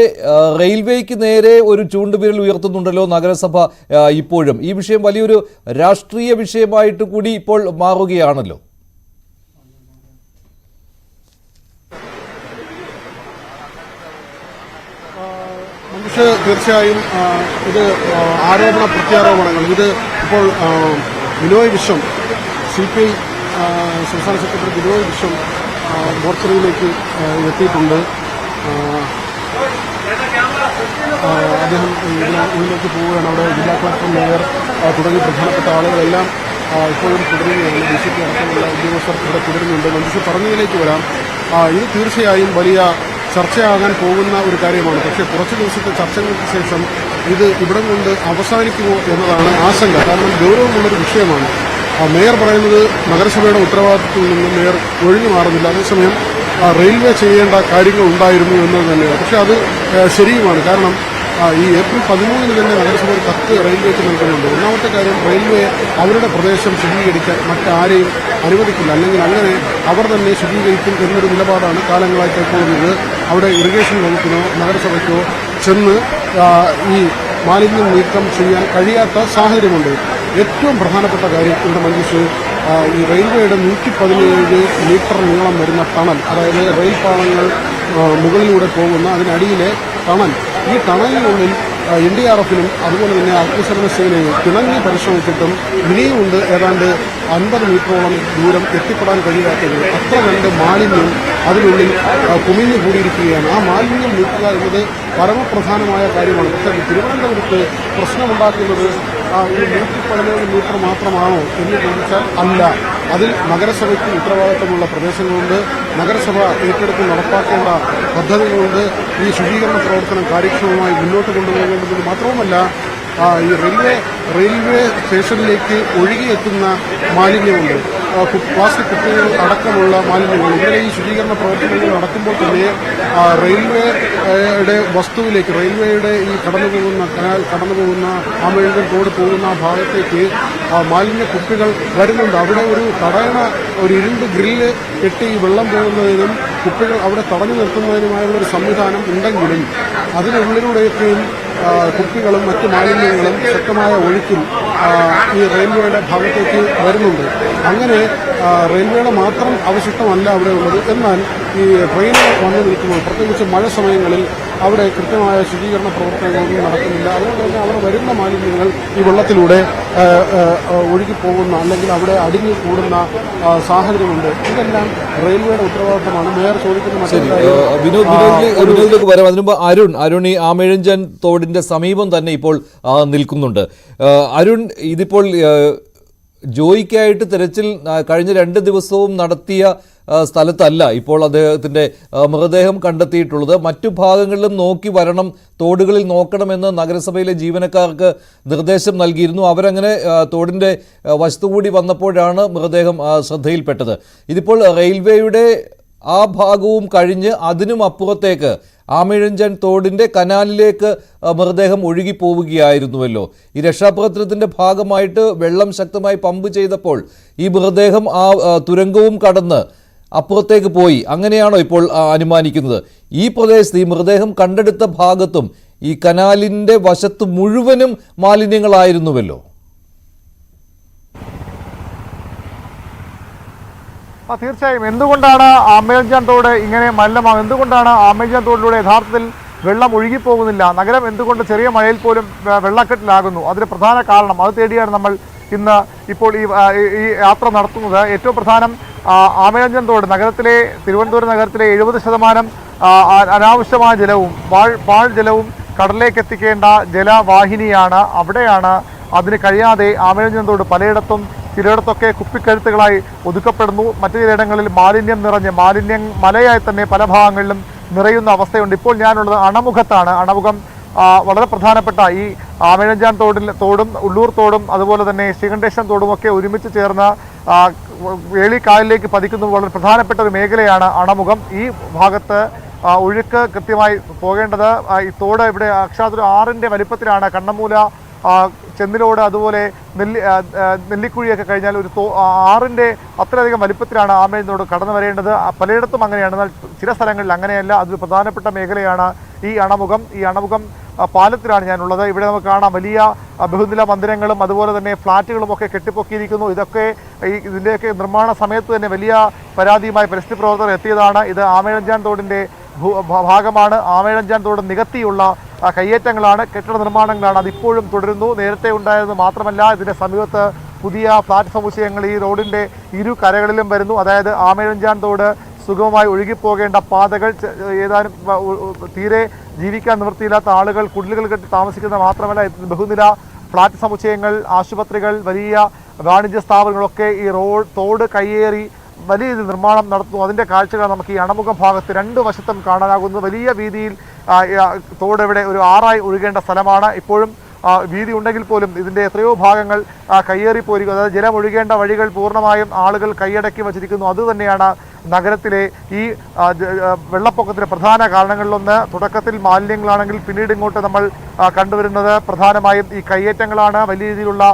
റെയിൽവേക്ക് നേരെ ഒരു ചൂണ്ടുവിരൽ ഉയർത്തുന്നുണ്ടല്ലോ നഗരസഭ ഇപ്പോഴും. ഈ വിഷയം വലിയൊരു രാഷ്ട്രീയ വിഷയമായിട്ട് കൂടി ഇപ്പോൾ മാറുകയാണല്ലോ. തീർച്ചയായും ഇത് ആരോപണ പ്രത്യാരോപണങ്ങൾ. ഇത് ഇപ്പോൾ ബിനോയ് വിശ്വം, CPI സംസ്ഥാന സെക്രട്ടറി ബിനോയ് വിശ്വം മോർച്ചറിയിലേക്ക് എത്തിയിട്ടുണ്ട്. അദ്ദേഹം ഉള്ളിലേക്ക് പോവുകയാണ്. അവിടെ ജില്ലാ കളക്ടർ, മേയർ തുടങ്ങി പ്രധാനപ്പെട്ട ആളുകളെല്ലാം ഇപ്പോഴും തുടരുകയാണ്. DCP അടക്കമുള്ള ഉദ്യോഗസ്ഥർ ഇവിടെ തുടരുന്നുണ്ട്. മഞ്ജുഷ പറഞ്ഞതിലേക്ക് വരാം. ഇത് തീർച്ചയായും വലിയ ചർച്ചയാകാൻ പോകുന്ന ഒരു കാര്യമാണ്. പക്ഷേ കുറച്ച് ദിവസത്തെ ചർച്ചകൾക്ക് ശേഷം ഇത് ഇവിടം കൊണ്ട് അവസാനിക്കുമോ എന്നതാണ് ആശങ്ക. കാരണം ഗൗരവമുള്ളൊരു വിഷയമാണ്. മേയർ പറയുന്നത് നഗരസഭയുടെ ഉത്തരവാദിത്തത്തിൽ നിന്ന് മേയർ ഒഴിഞ്ഞു മാറുന്നില്ല. അതേസമയം റെയിൽവേ ചെയ്യേണ്ട കാര്യങ്ങൾ ഉണ്ടായിരുന്നു എന്നത് തന്നെയാണ്. പക്ഷേ അത് ശരിയുമാണ്. കാരണം ഈ ഏപ്രിൽ 13 തന്നെ നഗരസഭ ഒരു കത്ത് റെയിൽവേക്ക് നൽകുന്നുണ്ട്. ഒന്നാമത്തെ കാര്യം, റെയിൽവേ അവരുടെ പ്രദേശം ശുചീകരിക്കാൻ മറ്റാരെയും അനുവദിക്കില്ല, അല്ലെങ്കിൽ അങ്ങനെ അവർ തന്നെ ശുചീകരിക്കും എന്നൊരു നിലപാടാണ് കാലങ്ങളായി കൈക്കൊള്ളുന്നത്. അവിടെ ഇറിഗേഷൻ വകുപ്പിനോ നഗരസഭയ്ക്കോ ചെന്ന് ഈ മാലിന്യം നീക്കം ചെയ്യാൻ കഴിയാത്ത സാഹചര്യമുണ്ട്. ഏറ്റവും പ്രധാനപ്പെട്ട കാര്യം ഇവിടെ മഞ്ജുഷ്, ഈ റെയിൽവേയുടെ 117 മീറ്റർ നീളം വരുന്ന ടണൽ, അതായത് റെയിൽ പാളങ്ങൾ മുകളിലൂടെ പോകുന്ന അതിനടിയിലെ ടണൽ, ഈ ടണലിനുള്ളിൽ NDRFനും അതുപോലെ തന്നെ അഗ്നിശമന സേനയും തിണങ്ങി പരിശ്രമിച്ചിട്ടും ഇനിയുമുണ്ട് ഏതാണ്ട് 50 മീറ്ററോളം ദൂരം എത്തിപ്പെടാൻ കഴിയാത്തത്. അത്ര കണ്ട് മാലിന്യം അതിനുള്ളിൽ കുമിഞ്ഞു കൂടിയിരിക്കുകയാണ്. ആ മാലിന്യം നീക്കുക എന്നത് പരമപ്രധാനമായ കാര്യമാണ്. പക്ഷേ തിരുവനന്തപുരത്ത് പ്രശ്നമുണ്ടാക്കുന്നത് ഈ 117 മീറ്റർ മാത്രമാണോ എന്ന് ചോദിച്ചാൽ അല്ല. അതിൽ നഗരസഭയ്ക്ക് ഉത്തരവാദിത്തമുള്ള പ്രദേശങ്ങളുണ്ട്, നഗരസഭ ഏറ്റെടുത്ത് നടപ്പാക്കേണ്ട പദ്ധതികളുണ്ട്. ഈ ശുചീകരണ പ്രവർത്തനം കാര്യക്ഷമമായി മുന്നോട്ട് കൊണ്ടുപോകേണ്ടത് മാത്രവുമല്ല, ഈ റെയിൽവേ സ്റ്റേഷനിലേക്ക് ഒഴുകിയെത്തുന്ന മാലിന്യമുണ്ട്. പ്ലാസ്റ്റിക് കുപ്പികൾ അടക്കമുള്ള മാലിന്യങ്ങൾ ഇന്നലെ ഈ ശുചീകരണ പ്രവർത്തനങ്ങൾ നടക്കുമ്പോൾ തന്നെ റെയിൽവേയുടെ വസ്തുവിലേക്ക് റെയിൽവേയുടെ ഈ കടന്നുപോകുന്ന ആമേഴകൻ തോട് പോകുന്ന ആ ഭാഗത്തേക്ക് മാലിന്യ കുപ്പികൾ വരുന്നുണ്ട്. അവിടെ ഒരു തടയണ ഒരു ഇരുമ്പ് ഗ്രില്ല് കെട്ടി വെള്ളം പോകുന്നതിനും കുപ്പികൾ അവിടെ തടഞ്ഞു നിർത്തുന്നതിനുമായുള്ള ഒരു സംവിധാനം ഉണ്ടെങ്കിലും അതിനുള്ളിലൂടെയൊക്കെയും കുപ്പികളും മറ്റ് മാലിന്യങ്ങളും ശക്തമായ ഒഴുക്കിൽ ഈ റെയിൽവേയുടെ ഭാഗത്തേക്ക് വരുന്നുണ്ട്. അങ്ങനെ റെയിൽവേയുടെ മാത്രം അവശിഷ്ടമല്ല അവിടെ ഉള്ളത്. എന്നാൽ ഈ ട്രെയിനുകൾ വന്നു നിൽക്കുമ്പോൾ പ്രത്യേകിച്ച് മഴ സമയങ്ങളിൽ അവിടെ കൃത്യമായ ശുചീകരണ പ്രവർത്തനങ്ങളൊന്നും നടക്കുന്നില്ല. അതുകൊണ്ട് തന്നെ അവിടെ വരുന്ന മാലിന്യങ്ങൾ ഈ വെള്ളത്തിലൂടെ ഒഴുകിപ്പോകുന്ന അല്ലെങ്കിൽ അവിടെ അടിഞ്ഞു കൂടുന്ന സാഹചര്യമുണ്ട്. ഇതെല്ലാം റെയിൽവേയുടെ ഉത്തരവാദിത്തമാണ്. മേയർ ചോദിക്കുന്ന വിനോദിലേക്ക് വരാം. അതിനുമ്പ് അരുൺ ഈ ആമേഴഞ്ചൻ തോടിന്റെ സമീപം തന്നെ ഇപ്പോൾ നിൽക്കുന്നുണ്ട്. അരുൺ, ഇതിപ്പോൾ ജോയിക്കായിട്ട് തെരച്ചിൽ കഴിഞ്ഞ 2 ദിവസവും നടത്തിയ സ്ഥലത്തല്ല ഇപ്പോൾ അദ്ദേഹത്തിന്റെ മൃതദേഹം കണ്ടെത്തിയിട്ടുള്ളത്. മറ്റു ഭാഗങ്ങളിലും നോക്കി വരണം, തോടുകളിൽ നോക്കണമെന്ന് നഗരസഭയിലെ ജീവനക്കാർക്ക് നിർദ്ദേശം നൽകിയിരുന്നു. അവരങ്ങനെ തോടിന്റെ വശത്തുകൂടി വന്നപ്പോഴാണ് മൃതദേഹം ശ്രദ്ധയിൽപ്പെട്ടത്. ഇതിപ്പോൾ റെയിൽവേയുടെ ആ ഭാഗവും കഴിഞ്ഞ് അതിനും അപ്പുറത്തേക്ക് ആമേഴഞ്ചൻ തോടിന്റെ കനാലിലേക്ക് മൃതദേഹം ഒഴുകിപ്പോവുകയായിരുന്നുവല്ലോ. ഈ രക്ഷാപ്രവർത്തനത്തിന്റെ ഭാഗമായിട്ട് വെള്ളം ശക്തമായി പമ്പ് ചെയ്തപ്പോൾ ഈ മൃതദേഹം ആ തുരങ്കവും കടന്ന് അപ്പുറത്തേക്ക് പോയി, അങ്ങനെയാണോ ഇപ്പോൾ അനുമാനിക്കുന്നത്? ഈ പ്രദേശത്ത് ഈ മൃതദേഹം കണ്ടെടുത്ത ഭാഗത്തും ഈ കനാലിന്റെ വശത്ത് മുഴുവനും മാലിന്യങ്ങളായിരുന്നുവല്ലോ. തീർച്ചയായും. എന്തുകൊണ്ടാണ് ആമേഴഞ്ചാൻ തോട് ഇങ്ങനെ മലിനമാകുന്നത്? എന്തുകൊണ്ടാണ് ആമേഴഞ്ചാൻ തോടിലൂടെ യഥാർത്ഥത്തിൽ വെള്ളം ഒഴുകിപ്പോകുന്നില്ല? നഗരം എന്തുകൊണ്ട് ചെറിയ മഴയിൽ പോലും വെള്ളക്കെട്ടിലാകുന്നു? അതിന് പ്രധാന കാരണം അത് തേടിയാണ് നമ്മൾ ഇന്ന് ഇപ്പോൾ ഈ യാത്ര നടത്തുന്നത്. ഏറ്റവും പ്രധാനം ആമേഴഞ്ചാൻ തോട് തിരുവനന്തപുരം നഗരത്തിലെ 70% അനാവശ്യമായ ജലവും പാഴ്ജലവും കടലിലേക്ക് എത്തിക്കേണ്ട ജലവാഹിനിയാണ്. അവിടെയാണ് അതിന് കഴിയാതെ ആമേഴഞ്ചാൻ തോട് പലയിടത്തും ചിലയിടത്തൊക്കെ കുപ്പിക്കഴുത്തുകളായി ഒതുക്കപ്പെടുന്നു. മറ്റു ചിലയിടങ്ങളിൽ മാലിന്യം നിറഞ്ഞ് മലയായി തന്നെ പല ഭാഗങ്ങളിലും നിറയുന്ന അവസ്ഥയുണ്ട്. ഇപ്പോൾ ഞാനുള്ളത് അണമുഖത്താണ്. അണമുഖം വളരെ പ്രധാനപ്പെട്ട ഈ ആമേഴഞ്ചാൻ തോടും ഉള്ളൂർ തോടും അതുപോലെ തന്നെ ശ്രീകണ്ഠേശ്വരം തോടുമൊക്കെ ഒരുമിച്ച് ചേർന്ന് വേളിക്കായലിലേക്ക് പതിക്കുന്ന വളരെ പ്രധാനപ്പെട്ട ഒരു മേഖലയാണ് അണമുഖം. ഈ ഭാഗത്ത് ഒഴുക്ക് കൃത്യമായി പോകേണ്ടത് ഈ തോട് ഇവിടെ അക്ഷാതൊരു 6-ന്റെ വലിപ്പത്തിലാണ്. കണ്ണമൂല, ചെന്നിലോട് അതുപോലെ നെല്ലിക്കുഴിയൊക്കെ കഴിഞ്ഞാൽ ഒരു 6-ന്റെ അത്രയധികം വലിപ്പത്തിലാണ് ആമേഴഞ്ചാൻ തോട് കടന്നു വരേണ്ടത്. പലയിടത്തും അങ്ങനെയാണ്, എന്നാൽ ചില സ്ഥലങ്ങളിൽ അങ്ങനെയല്ല. അതൊരു പ്രധാനപ്പെട്ട മേഖലയാണ് ഈ അണമുഖം. ഈ അണമുഖം പാലത്തിലാണ് ഞാനുള്ളത്. ഇവിടെ നമുക്ക് കാണാം വലിയ ബഹുനില മന്ദിരങ്ങളും അതുപോലെ തന്നെ ഫ്ളാറ്റുകളും ഒക്കെ കെട്ടിപ്പൊക്കിയിരിക്കുന്നു. ഇതിൻ്റെയൊക്കെ നിർമ്മാണ സമയത്ത് തന്നെ വലിയ പരാതിയുമായി പരിസ്ഥിതി പ്രവർത്തകർ എത്തിയതാണ്. ഇത് ആമേഴഞ്ചാൻ തോടിൻ്റെ ഭാഗമാണ്. ആമേഴഞ്ചാൻ തോട് നികത്തിയുള്ള കയ്യേറ്റങ്ങളാണ്, കെട്ടിട നിർമ്മാണങ്ങളാണ്. അതിപ്പോഴും തുടരുന്നു. നേരത്തെ ഉണ്ടായത് മാത്രമല്ല, ഇതിൻ്റെ സമീപത്ത് പുതിയ ഫ്ളാറ്റ് സമുച്ചയങ്ങൾ ഈ റോഡിൻ്റെ ഇരു കരകളിലും വരുന്നു. അതായത് ആമേഴഞ്ചാൻ തോട് സുഗമമായി ഒഴുകിപ്പോകേണ്ട പാതകൾ ഏതാനും തീരെ ജീവിക്കാൻ നിവൃത്തിയില്ലാത്ത ആളുകൾ കുടിലുകൾ കെട്ടി താമസിക്കുന്നത് മാത്രമല്ല, ബഹുനില ഫ്ളാറ്റ് സമുച്ചയങ്ങൾ, ആശുപത്രികൾ, വലിയ വാണിജ്യ സ്ഥാപനങ്ങളൊക്കെ ഈ തോട് കയ്യേറി വലിയ രീതിയിൽ നിർമ്മാണം നടത്തുന്നു. അതിൻ്റെ കാഴ്ചകൾ നമുക്ക് ഈ അണമുഖം ഭാഗത്ത് 2 വശത്തും കാണാനാകുന്നു. വലിയ വീതിയിൽ തോട് ഇവിടെ ഒരു 6ആയി ഒഴുകേണ്ട സ്ഥലമാണ്. ഇപ്പോഴും വീതി ഉണ്ടെങ്കിൽ പോലും ഇതിൻ്റെ എത്രയോ ഭാഗങ്ങൾ കയ്യേറിപ്പോയിരിക്കുന്നു. അതായത് ജലം ഒഴുകേണ്ട വഴികൾ പൂർണ്ണമായും ആളുകൾ കൈയടക്കി വച്ചിരിക്കുന്നു. അതുതന്നെയാണ് നഗരത്തിലെ ഈ വെള്ളപ്പൊക്കത്തിന് പ്രധാന കാരണങ്ങളിലൊന്ന്. തുടക്കത്തിൽ മാലിന്യങ്ങളാണെങ്കിൽ പിന്നീട് ഇങ്ങോട്ട് നമ്മൾ കണ്ടുവരുന്നത് പ്രധാനമായും ഈ കയ്യേറ്റങ്ങളാണ്. വലിയ രീതിയിലുള്ള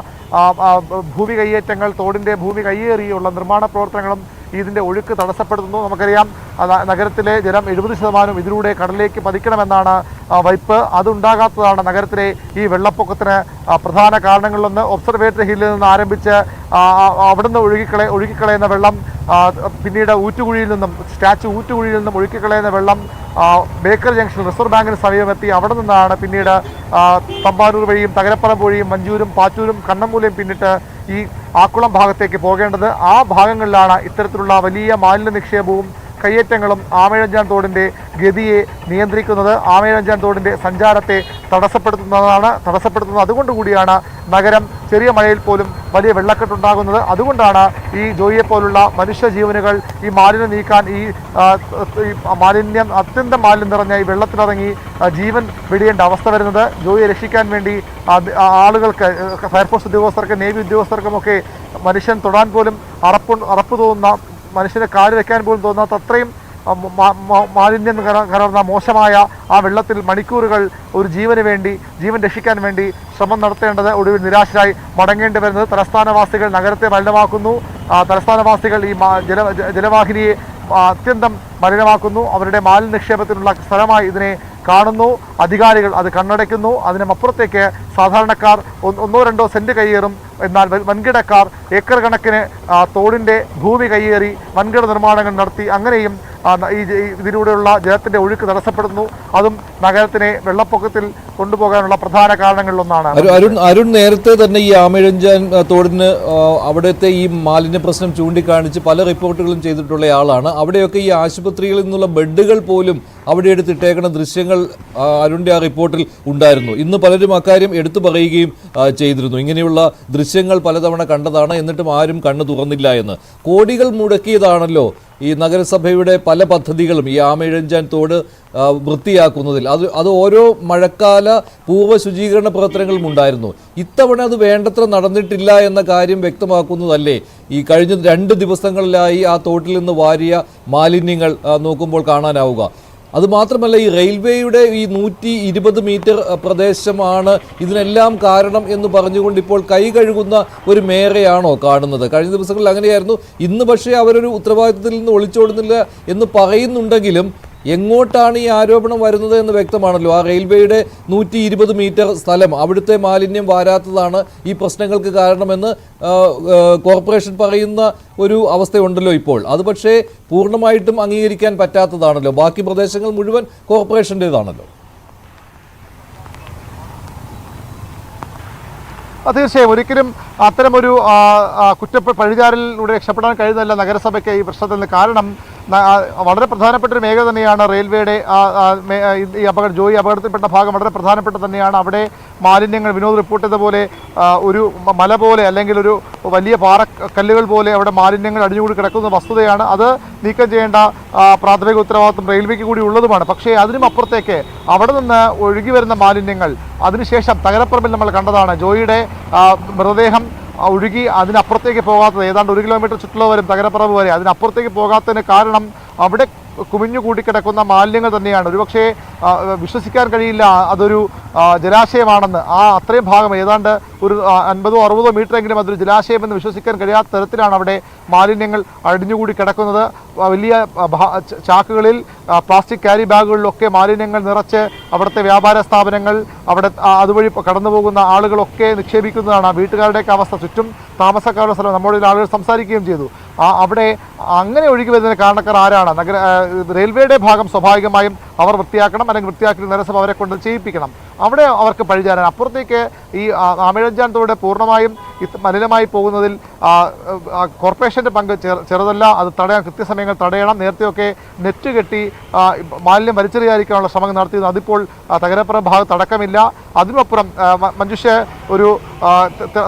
ഭൂമി കയ്യേറ്റങ്ങൾ, തോടിൻ്റെ ഭൂമി കയ്യേറിയുള്ള നിർമ്മാണ പ്രവർത്തനങ്ങളും ഇതിൻ്റെ ഒഴുക്ക് തടസ്സപ്പെടുത്തുന്നു. നമുക്കറിയാം നഗരത്തിലെ ജലം 70% ഇതിലൂടെ കടലിലേക്ക് പതിക്കണമെന്നാണ് വയ്പ്. അതുണ്ടാകാത്തതാണ് നഗരത്തിലെ ഈ വെള്ളപ്പൊക്കത്തിന് പ്രധാന കാരണങ്ങളിലൊന്ന്. ഒബ്സർവേറ്ററി ഹില്ലിൽ നിന്ന് ആരംഭിച്ച് അവിടുന്ന് ഒഴുകിക്കളയുന്ന വെള്ളം പിന്നീട് ഊറ്റുകുഴിയിൽ നിന്നും ഊറ്റുകുഴിയിൽ നിന്നും ഒഴുക്കിക്കളയുന്ന വെള്ളം ബേക്കർ ജംഗ്ഷൻ റിസർവ് ബാങ്കിന് സമീപമെത്തി. അവിടെ നിന്നാണ് പിന്നീട് തമ്പാനൂർ വഴിയും തകരപ്പറമ്പ് വഴിയും മഞ്ചൂരും പാറ്റൂരും കണ്ണമൂലയും പിന്നിട്ട് ഈ ആക്കുളം ഭാഗത്തേക്ക് പോകേണ്ടത്. ആ ഭാഗങ്ങളിലാണ് ഇത്തരത്തിലുള്ള വലിയ മാലിന്യ നിക്ഷേപവും കയ്യേറ്റങ്ങളും ആമയിഴഞ്ചാൻ തോടിൻ്റെ ഗതിയെ നിയന്ത്രിക്കുന്നത്, ആമയിഴഞ്ചാൻ തോടിൻ്റെ സഞ്ചാരത്തെ തടസ്സപ്പെടുത്തുന്നത്. അതുകൊണ്ടുകൂടിയാണ് നഗരം ചെറിയ മഴയിൽ പോലും വലിയ വെള്ളക്കെട്ടുണ്ടാകുന്നത്. അതുകൊണ്ടാണ് ഈ ജോയിയെ പോലുള്ള മനുഷ്യജീവനുകൾ ഈ മാലിന്യം നീക്കാൻ, ഈ മാലിന്യം അത്യന്തം മാലിന്യം നിറഞ്ഞ ഈ വെള്ളത്തിലിറങ്ങി ജീവൻ വെടിയേണ്ട അവസ്ഥ വരുന്നത്. ജോയിയെ രക്ഷിക്കാൻ വേണ്ടി ആളുകൾക്ക്, ഫയർഫോഴ്സ് ഉദ്യോഗസ്ഥർക്ക്, നേവി ഉദ്യോഗസ്ഥർക്കുമൊക്കെ മനുഷ്യൻ തൊടാൻ പോലും അറപ്പ് തോന്നുന്ന, മനുഷ്യനെ കാല് വയ്ക്കാൻ പോലും തോന്നാത്ത അത്രയും മാലിന്യം കലർന്ന മോശമായ ആ വെള്ളത്തിൽ മണിക്കൂറുകൾ ഒരു ജീവൻ രക്ഷിക്കാൻ വേണ്ടി ശ്രമം നടത്തേണ്ടത് ഒടുവിൽ നിരാശരായി മടങ്ങേണ്ടി വരുന്നത്. തലസ്ഥാനവാസികൾ നഗരത്തെ മലിനമാക്കുന്നു. തലസ്ഥാനവാസികൾ ഈ ജലവാഹിനിയെ അത്യന്തം മലിനമാക്കുന്നു. അവരുടെ മാലിന്യ നിക്ഷേപത്തിനുള്ള സ്ഥലമായി ഇതിനെ കാണുന്നു. അധികാരികൾ അത് കണ്ണടയ്ക്കുന്നു. അതിനുമപ്പുറത്തേക്ക് സാധാരണക്കാർ ഒന്നോ രണ്ടോ സെന്റ് കയ്യേറും. എന്നാൽ വൻകിടക്കാർ ഏക്കർ കണക്കിന് തോടിൻ്റെ ഭൂമി കയ്യേറി വൻകിട നിർമ്മാണങ്ങൾ നടത്തി. അങ്ങനെയും ഇതിലൂടെയുള്ള ജലത്തിന്റെ ഒഴുക്ക് തടസ്സപ്പെടുന്നു. അതും നഗരത്തിനെ വെള്ളപ്പൊക്കത്തിൽ കൊണ്ടുപോകാനുള്ള പ്രധാന കാരണങ്ങളിലൊന്നാണ്. അരുൺ നേരത്തെ തന്നെ ഈ ആമയിഴഞ്ചാൻ തോടിന് അവിടുത്തെ ഈ മാലിന്യ പ്രശ്നം ചൂണ്ടിക്കാണിച്ച് പല റിപ്പോർട്ടുകളും ചെയ്തിട്ടുള്ള ആളാണ്. അവിടെയൊക്കെ ഈ ആശുപത്രികളിൽ നിന്നുള്ള ബെഡുകൾ പോലും അവിടെ എടുത്തിട്ടേക്കുന്ന ദൃശ്യങ്ങൾ അരുണിന്റെ ആ റിപ്പോർട്ടിൽ ഉണ്ടായിരുന്നു. ഇന്ന് പലരും അക്കാര്യം എടുത്തു പറയുകയും ചെയ്തിരുന്നു. ഇങ്ങനെയുള്ള ദൃശ്യങ്ങൾ പലതവണ കണ്ടതാണ്, എന്നിട്ടും ആരും കണ്ണു തുറന്നില്ല എന്ന്. കോടികൾ മുടക്കിയതാണല്ലോ ഈ നഗരസഭയുടെ പല പദ്ധതികളും ഈ ആമയിഴഞ്ചാൻ തോട് വൃത്തിയാക്കുന്നതിൽ. അത് ഓരോ മഴക്കാല പൂർവ്വ ശുചീകരണ പ്രവർത്തനങ്ങളും ഉണ്ടായിരുന്നു. ഇത്തവണ അത് വേണ്ടത്ര നടന്നിട്ടില്ല എന്ന കാര്യം വ്യക്തമാക്കുന്നതല്ലേ ഈ കഴിഞ്ഞ 2 ദിവസങ്ങളിലായി ആ തോട്ടിൽ നിന്ന് വാരിയ മാലിന്യങ്ങൾ നോക്കുമ്പോൾ കാണാനാവുക. അതുമാത്രമല്ല, ഈ റെയിൽവേയുടെ ഈ 120 മീറ്റർ പ്രദേശമാണ് ഇതിനെല്ലാം കാരണം എന്ന് പറഞ്ഞുകൊണ്ട് ഇപ്പോൾ കൈ കഴുകുന്ന ഒരു മേയറെയാണോ കാണുന്നത്? കഴിഞ്ഞ ദിവസങ്ങളിൽ അങ്ങനെയായിരുന്നു. ഇന്ന് പക്ഷേ അവരൊരു ഉത്തരവാദിത്തത്തിൽ നിന്ന് ഒളിച്ചോടുന്നില്ല എന്ന് പറയുന്നുണ്ടെങ്കിലും എങ്ങോട്ടാണ് ഈ ആരോപണം വരുന്നത് എന്ന് വ്യക്തമാണല്ലോ. ആ റെയിൽവേയുടെ 120 മീറ്റർ സ്ഥലം, അവിടുത്തെ മാലിന്യം വാരാത്തതാണ് ഈ പ്രശ്നങ്ങൾക്ക് കാരണമെന്ന് കോർപ്പറേഷൻ പറയുന്ന ഒരു അവസ്ഥയുണ്ടല്ലോ ഇപ്പോൾ. അത് പക്ഷേ പൂർണ്ണമായിട്ടും അംഗീകരിക്കാൻ പറ്റാത്തതാണല്ലോ. ബാക്കി പ്രദേശങ്ങൾ മുഴുവൻ കോർപ്പറേഷൻ്റേതാണല്ലോ. തീർച്ചയായും ഒരിക്കലും അത്തരമൊരു പഴിചാരലിലൂടെ രക്ഷപ്പെടാൻ കഴിയുന്നതല്ല നഗരസഭയ്ക്ക് ഈ പ്രശ്നത്തിൽ നിന്ന്. കാരണം വളരെ പ്രധാനപ്പെട്ട ഒരു മേഖല തന്നെയാണ് റെയിൽവേയുടെ ഈ ജോയി അപകടത്തിൽപ്പെട്ട ഭാഗം വളരെ പ്രധാനപ്പെട്ട തന്നെയാണ്. അവിടെ മാലിന്യങ്ങൾ വിനോദ് റിപ്പോർട്ട് ചെയ്തപോലെ ഒരു മല പോലെ അല്ലെങ്കിൽ ഒരു വലിയ പാറക്കല്ലുകൾ പോലെ അവിടെ മാലിന്യങ്ങൾ അടിഞ്ഞുകൂടി കിടക്കുന്ന വസ്തുതയാണ്. അത് നീക്കം ചെയ്യേണ്ട പ്രാഥമിക ഉത്തരവാദിത്വം റെയിൽവേക്ക് കൂടി ഉള്ളതുമാണ്. പക്ഷേ അതിനും അപ്പുറത്തേക്ക് അവിടെ നിന്ന് ഒഴുകി വരുന്ന മാലിന്യങ്ങൾ അതിനുശേഷം തകരപ്പറമ്പിൽ നമ്മൾ കണ്ടതാണ്. ജോയിയുടെ മൃതദേഹം ഒഴുകി അതിനപ്പുറത്തേക്ക് പോകാത്തത് ഏതാണ്ട് 1 കിലോമീറ്റർ ചുറ്റുള്ള വരും തകരപ്പറമ്പ് വരെ. അതിനപ്പുറത്തേക്ക് പോകാത്തതിന് കാരണം അവിടെ കുമിഞ്ഞു കൂടിക്കിടക്കുന്ന മാലിന്യങ്ങൾ തന്നെയാണ്. ഒരുപക്ഷെ വിശ്വസിക്കാൻ കഴിയില്ല അതൊരു ജലാശയമാണെന്ന്. അത്രയും ഭാഗം ഏതാണ്ട് ഒരു 50-60 മീറ്ററെങ്കിലും അതൊരു ജലാശയമെന്ന് വിശ്വസിക്കാൻ കഴിയാത്ത തരത്തിലാണ് അവിടെ മാലിന്യങ്ങൾ അടിഞ്ഞുകൂടി കിടക്കുന്നത്. വലിയ ചാക്കുകളിൽ പ്ലാസ്റ്റിക് ക്യാരി ബാഗുകളിലൊക്കെ മാലിന്യങ്ങൾ നിറച്ച് അവിടുത്തെ വ്യാപാര സ്ഥാപനങ്ങൾ, അവിടെ അതുവഴി കടന്നു പോകുന്ന ആളുകളൊക്കെ നിക്ഷേപിക്കുന്നതാണ്. വീട്ടുകാരുടെയൊക്കെ അവസ്ഥ, ചുറ്റും താമസക്കാരുടെ സ്ഥലം, നമ്മുടെ ആളുകൾ സംസാരിക്കുകയും ചെയ്തു. അവിടെ അങ്ങനെ ഒഴുകി വരുന്നതിന് കാരണക്കാർ ആരാണ്? റെയിൽവേയുടെ ഭാഗം സ്വാഭാവികമായും അവർ വൃത്തിയാക്കണം, അല്ലെങ്കിൽ വൃത്തിയാക്കി നഗരസഭ അവരെ കൊണ്ട് ചെയ്യിപ്പിക്കണം. അവിടെ അവർക്ക് പഴിചാരാൻ. അപ്പുറത്തേക്ക് ഈ ആമയിഴഞ്ചാൻ തോട് പൂർണ്ണമായും മലിനമായി പോകുന്നതിൽ കോർപ്പറേഷൻ്റെ പങ്ക് ചെറുതല്ല. അത് തടയാൻ കൃത്യസമയങ്ങൾ തടയണം. നേരത്തെയൊക്കെ നെറ്റ് കെട്ടി മാലിന്യം വലിച്ചെറിയാതിരിക്കാനുള്ള ശ്രമങ്ങൾ നടത്തിയിരുന്നു. അതിപ്പോൾ തകരപ്പുറം ഭാഗത്ത് അടക്കമില്ല. അതിനുമപ്പുറം മഞ്ജുഷ ഒരു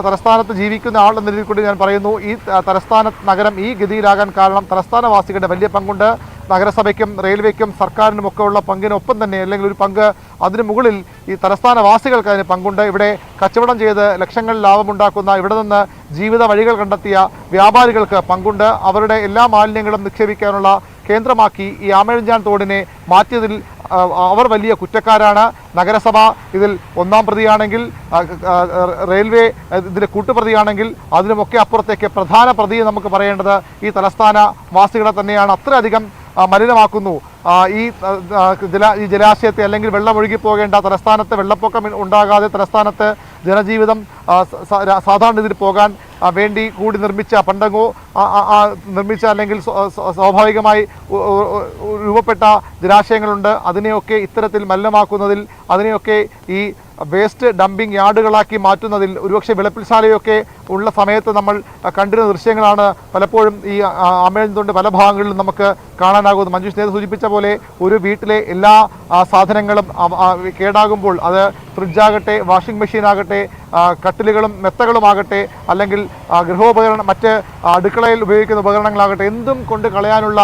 തലസ്ഥാനത്ത് ജീവിക്കുന്ന ആളെന്ന രീതിയിൽ കൂടി ഞാൻ പറയുന്നു, ഈ തലസ്ഥാന നഗരം ഈ ഗതിയിലാകാൻ കാരണം തലസ്ഥാനവാസികളുടെ വലിയ പങ്കുണ്ട്. നഗരസഭയ്ക്കും റെയിൽവേക്കും സർക്കാരിനുമൊക്കെ ഉള്ള പങ്കിനൊപ്പം തന്നെ, അല്ലെങ്കിൽ ഒരു പങ്ക് അതിന് മുകളിൽ ഈ തലസ്ഥാനവാസികൾക്ക് അതിന് പങ്കുണ്ട്. ഇവിടെ കച്ചവടം ചെയ്ത് ലക്ഷങ്ങൾ ലാഭമുണ്ടാക്കുന്ന, ഇവിടെ നിന്ന് ജീവിത വഴികൾ കണ്ടെത്തിയ വ്യാപാരികൾക്ക് പങ്കുണ്ട്. അവരുടെ എല്ലാ മാലിന്യങ്ങളും നിക്ഷേപിക്കാനുള്ള കേന്ദ്രമാക്കി ഈ ആമയിഴഞ്ചാൻ തോടിനെ മാറ്റിയതിൽ അവർ വലിയ കുറ്റക്കാരാണ്. നഗരസഭ ഇതിൽ 1-ാം പ്രതിയാണെങ്കിൽ, റെയിൽവേ ഇതിലെ കൂട്ടുപ്രതിയാണെങ്കിൽ, അതിനുമൊക്കെ അപ്പുറത്തേക്ക് പ്രധാന പ്രതി നമുക്ക് പറയേണ്ടത് ഈ തലസ്ഥാന വാസികളെ തന്നെയാണ്. അത്രയധികം മലിനമാക്കുന്നു ഈ ജലാശയത്തെ, അല്ലെങ്കിൽ വെള്ളം ഒഴുകിപ്പോകേണ്ട തലസ്ഥാനത്ത് വെള്ളപ്പൊക്കം ഉണ്ടാകാതെ തലസ്ഥാനത്ത് ജനജീവിതം സാധാരണ രീതിയിൽ പോകാൻ വേണ്ടി കൂടി നിർമ്മിച്ച പണ്ടങ്ങോ നിർമ്മിച്ച അല്ലെങ്കിൽ സ്വാഭാവികമായി രൂപപ്പെട്ട ജലാശയങ്ങളുണ്ട്. അതിനെയൊക്കെ ഇത്തരത്തിൽ മലിനമാക്കുന്നതിൽ, അതിനെയൊക്കെ ഈ വേസ്റ്റ് ഡംപിംഗ് യാർഡുകളാക്കി മാറ്റുന്നതിൽ ഒരുപക്ഷെ വിളപ്പിൽശാലയൊക്കെ ഉള്ള സമയത്ത് നമ്മൾ കണ്ടിരുന്ന ദൃശ്യങ്ങളാണ് പലപ്പോഴും ഈ ആമേഴഞ്ചാന്തോടിൻ്റെ പല ഭാഗങ്ങളിലും നമുക്ക് കാണാനാകുന്നത്. മഞ്ജുഷ് നേരത്തെ സൂചിപ്പിച്ച പോലെ ഒരു വീട്ടിലെ എല്ലാ സാധനങ്ങളും കേടാകുമ്പോൾ അത് ഫ്രിഡ്ജാകട്ടെ, വാഷിംഗ് മെഷീനാകട്ടെ, കട്ടിലുകളും മെത്തകളുമാകട്ടെ, അല്ലെങ്കിൽ ഗൃഹോപകരണം, മറ്റ് അടുക്കളയിൽ ഉപയോഗിക്കുന്ന ഉപകരണങ്ങളാകട്ടെ, എന്തും കൊണ്ട് കളയാനുള്ള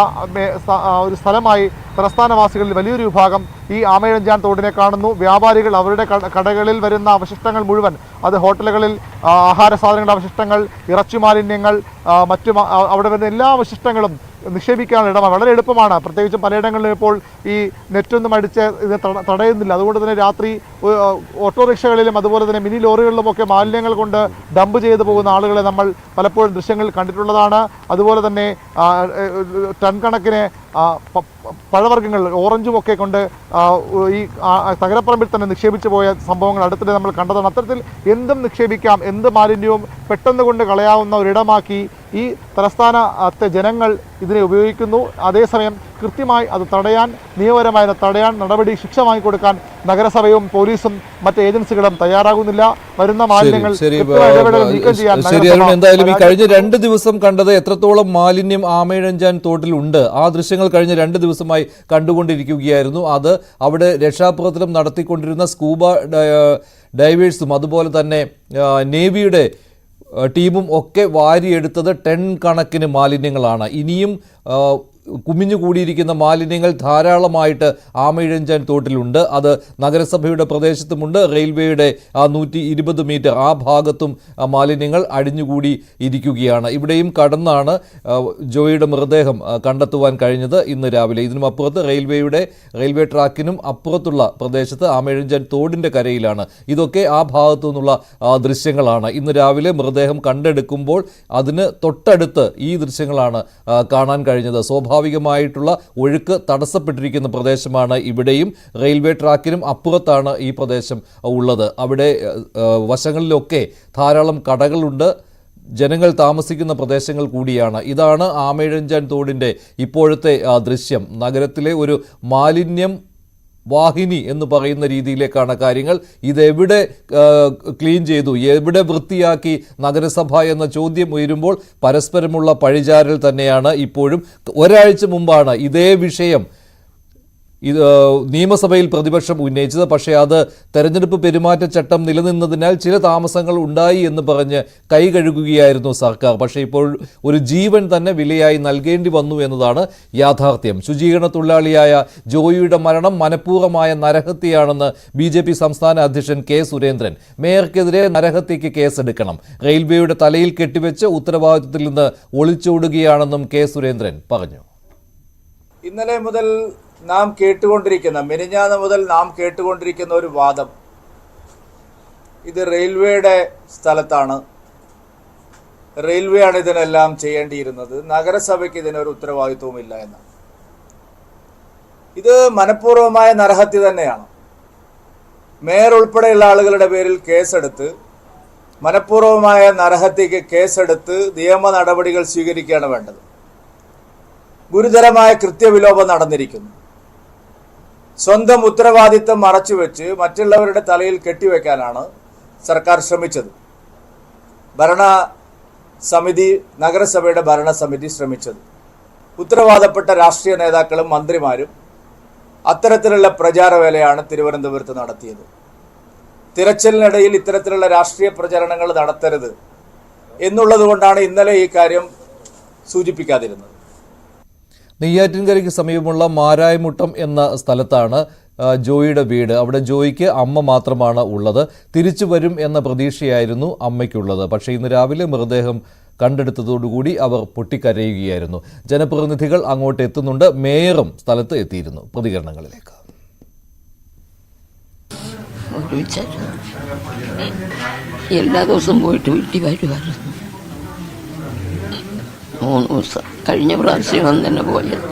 ഒരു സ്ഥലമായി തലസ്ഥാനവാസികളിൽ വലിയൊരു വിഭാഗം ഈ ആമയിഴഞ്ചാൻ തോടിനെ കാണുന്നു. വ്യാപാരികൾ അവരുടെ കടകളിൽ വരുന്ന അവശിഷ്ടങ്ങൾ മുഴുവൻ, അത് ഹോട്ടലുകളിൽ ആഹാര സാധനങ്ങളുടെ അവശിഷ്ടങ്ങൾ, ഇറച്ചി മാലിന്യങ്ങൾ, മറ്റു അവിടെ വരുന്ന എല്ലാ അവശിഷ്ടങ്ങളും നിക്ഷേപിക്കാനുള്ള ഇടമാണ്. വളരെ എളുപ്പമാണ്. പ്രത്യേകിച്ചും പലയിടങ്ങളിലും ഇപ്പോൾ ഈ നെറ്റൊന്നും അടിച്ച് ഇത് തടയുന്നില്ല. അതുകൊണ്ട് തന്നെ രാത്രി ഓട്ടോറിക്ഷകളിലും അതുപോലെ തന്നെ മിനി ലോറികളിലുമൊക്കെ മാലിന്യങ്ങൾ കൊണ്ട് ഡംപ് ചെയ്തു പോകുന്ന ആളുകളെ നമ്മൾ പലപ്പോഴും ദൃശ്യങ്ങളിൽ കണ്ടിട്ടുള്ളതാണ്. അതുപോലെ തന്നെ ടൺ കണക്കിന് പഴവർഗ്ഗങ്ങൾ, ഓറഞ്ചും ഒക്കെ കൊണ്ട് ഈ തകരപ്പറമ്പിൽ തന്നെ നിക്ഷേപിച്ചു പോയ സംഭവങ്ങൾ അടുത്തിടെ നമ്മൾ കണ്ടതാണ്. അത്തരത്തിൽ എന്തും നിക്ഷേപിക്കാം, എന്ത് മാലിന്യവും പെട്ടെന്ന് കൊണ്ട് കളയാവുന്ന ഒരിടമാക്കി ഈ തലസ്ഥാനത്തെ ജനങ്ങൾ ഇതിനെ ഉപയോഗിക്കുന്നു. അതേസമയം കൃത്യമായി അത് തടയാൻ, നിയമപരമായി തടയാൻ നടപടി, ശിക്ഷ വാങ്ങിക്കൊടുക്കാൻ നഗരസഭയും പോലീസും മറ്റ് ഏജൻസികളും തയ്യാറാകുന്നില്ല. വരുന്ന മാലിന്യങ്ങൾ നീക്കം ചെയ്യാൻ എന്തായാലും ഈ കഴിഞ്ഞ 2 ദിവസം കണ്ടത് എത്രത്തോളം മാലിന്യം ആമയിഴഞ്ചാൻ തോട്ടിലുണ്ട് ആ ദൃശ്യങ്ങൾ കഴിഞ്ഞ 2 ദിവസമായി കണ്ടുകൊണ്ടിരിക്കുകയായിരുന്നു. അത് അവിടെ രക്ഷാപ്രവർത്തനം നടത്തിക്കൊണ്ടിരുന്ന സ്കൂബ ഡൈവേഴ്സും അതുപോലെ തന്നെ നേവിയുടെ ടീമും ഒക്കെ വാരിയെടുത്തത് ടൺ കണക്കിന് മാലിന്യങ്ങളാണ്. ഇനിയും കുമിഞ്ഞുകൂടിയിരിക്കുന്ന മാലിന്യങ്ങൾ ധാരാളമായിട്ട് ആമയിഴഞ്ചാൻ തോട്ടിലുണ്ട്. അത് നഗരസഭയുടെ പ്രദേശത്തുമുണ്ട്. റെയിൽവേയുടെ 120 മീറ്റർ ആ ഭാഗത്തും മാലിന്യങ്ങൾ അടിഞ്ഞുകൂടി ഇരിക്കുകയാണ്. ഇവിടെയും കടന്നാണ് ജോയിയുടെ മൃതദേഹം കണ്ടെത്തുവാൻ കഴിഞ്ഞത് ഇന്ന് രാവിലെ. ഇതിനും അപ്പുറത്ത് റെയിൽവേ ട്രാക്കിനും അപ്പുറത്തുള്ള പ്രദേശത്ത് ആമയിഴഞ്ചാൻ തോടിൻ്റെ കരയിലാണ്. ഇതൊക്കെ ആ ഭാഗത്തു നിന്നുള്ള ദൃശ്യങ്ങളാണ്. ഇന്ന് രാവിലെ മൃതദേഹം കണ്ടെടുക്കുമ്പോൾ അതിന് തൊട്ടടുത്ത് ഈ ദൃശ്യങ്ങളാണ് കാണാൻ കഴിഞ്ഞത്. സ്വാഭാവികമായിട്ടുള്ള ഒഴുക്ക് തടസ്സപ്പെട്ടിരിക്കുന്ന പ്രദേശമാണ് ഇവിടെയും. റെയിൽവേ ട്രാക്കിനും അപ്പുറത്താണ് ഈ പ്രദേശം ഉള്ളത്. അവിടെ വശങ്ങളിലൊക്കെ ധാരാളം കടകളുണ്ട്, ജനങ്ങൾ താമസിക്കുന്ന പ്രദേശങ്ങൾ കൂടിയാണ്. ഇതാണ് ആമയിഴഞ്ചാൻ തോടിൻ്റെ ഇപ്പോഴത്തെ ദൃശ്യം. നഗരത്തിലെ ഒരു മാലിന്യം വാഹിനി എന്ന് പറയുന്ന രീതിയിലേക്കാണ് കാര്യങ്ങൾ. ഇതെവിടെ ക്ലീൻ ചെയ്തു, എവിടെ വൃത്തിയാക്കി നഗരസഭ എന്ന ചോദ്യം ഉയരുമ്പോൾ പരസ്പരമുള്ള പഴിചാരൽ തന്നെയാണ്. ഇപ്പോഴും ഒരാഴ്ച മുമ്പാണ് ഇതേ വിഷയം നിയമസഭയിൽ പ്രതിപക്ഷം ഉന്നയിച്ചത്. പക്ഷേ അത് തെരഞ്ഞെടുപ്പ് പെരുമാറ്റച്ചട്ടം നിലനിന്നതിനാൽ ചില താമസങ്ങൾ ഉണ്ടായി എന്ന് പറഞ്ഞ് കൈ കഴുകുകയായിരുന്നു സർക്കാർ. പക്ഷേ ഇപ്പോൾ ഒരു ജീവൻ തന്നെ വിലയായി നൽകേണ്ടി വന്നു എന്നതാണ് യാഥാർത്ഥ്യം. ശുചീകരണ തൊഴിലാളിയായ ജോയിയുടെ മരണം മനഃപൂർവ്വമായ നരഹത്യയാണെന്ന് BJP സംസ്ഥാന അധ്യക്ഷൻ കെ സുരേന്ദ്രൻ. മേയർക്കെതിരെ നരഹത്യയ്ക്ക് കേസെടുക്കണം, റെയിൽവേയുടെ തലയിൽ കെട്ടിവെച്ച് ഉത്തരവാദിത്വത്തിൽ നിന്ന് ഒളിച്ചോടുകയാണെന്നും കെ സുരേന്ദ്രൻ പറഞ്ഞു. ഇന്നലെ മുതൽ മിനിഞ്ഞാന്ന് മുതൽ നാം കേട്ടുകൊണ്ടിരിക്കുന്ന ഒരു വാദം, ഇത് റെയിൽവേയുടെ സ്ഥലത്താണ്, റെയിൽവേ ആണ് ഇതിനെല്ലാം ചെയ്യേണ്ടിയിരുന്നത്, നഗരസഭയ്ക്ക് ഇതിനൊരു ഉത്തരവാദിത്വമില്ല എന്നാണ്. ഇത് മനഃപൂർവമായ നരഹത്യ തന്നെയാണ്. മേയർ ഉൾപ്പെടെയുള്ള ആളുകളുടെ പേരിൽ കേസെടുത്ത്, മനഃപൂർവമായ നരഹത്യക്ക് കേസെടുത്ത് നിയമ നടപടികൾ സ്വീകരിക്കുകയാണ് വേണ്ടത്. ഗുരുതരമായ കൃത്യവിലോപം നടന്നിരിക്കുന്നു. സ്വന്തം ഉത്തരവാദിത്തം മറച്ചുവെച്ച് മറ്റുള്ളവരുടെ തലയിൽ കെട്ടിവെക്കാനാണ് സർക്കാർ ശ്രമിച്ചത്. നഗരസഭയുടെ ഭരണസമിതി ശ്രമിച്ചത്. ഉത്തരവാദപ്പെട്ട രാഷ്ട്രീയ നേതാക്കളും മന്ത്രിമാരും അത്തരത്തിലുള്ള പ്രചാരവേലയാണ് തിരുവനന്തപുരത്ത് നടത്തിയത്. തിരച്ചിലിനിടയിൽ ഇത്തരത്തിലുള്ള രാഷ്ട്രീയ പ്രചരണങ്ങൾ നടത്തരുത് എന്നുള്ളത് കൊണ്ടാണ് ഇന്നലെ ഈ കാര്യം സൂചിപ്പിക്കാതിരുന്നത്. നെയ്യാറ്റിൻകരയ്ക്ക് സമീപമുള്ള മാരായമുട്ടം എന്ന സ്ഥലത്താണ് ജോയിയുടെ വീട്. അവിടെ ജോയിക്ക് അമ്മ മാത്രമാണ് ഉള്ളത്. തിരിച്ചു വരും എന്ന പ്രതീക്ഷയായിരുന്നു അമ്മയ്ക്കുള്ളത്. പക്ഷേ ഇന്ന് രാവിലെ മൃതദേഹം കണ്ടെടുത്തതോടുകൂടി അവർ പൊട്ടിക്കരയുകയായിരുന്നു. ജനപ്രതിനിധികൾ അങ്ങോട്ട് എത്തുന്നുണ്ട്, മേയറും സ്ഥലത്ത് എത്തിയിരുന്നു. പ്രതികരണങ്ങളിലേക്ക്. എല്ലാ ദിവസവും പോയിട്ട് വീട്ടിൽ വരുമായിരുന്നു. 3 ദിവസം കഴിഞ്ഞ പ്രാവശ്യം തന്നെ പോയത്.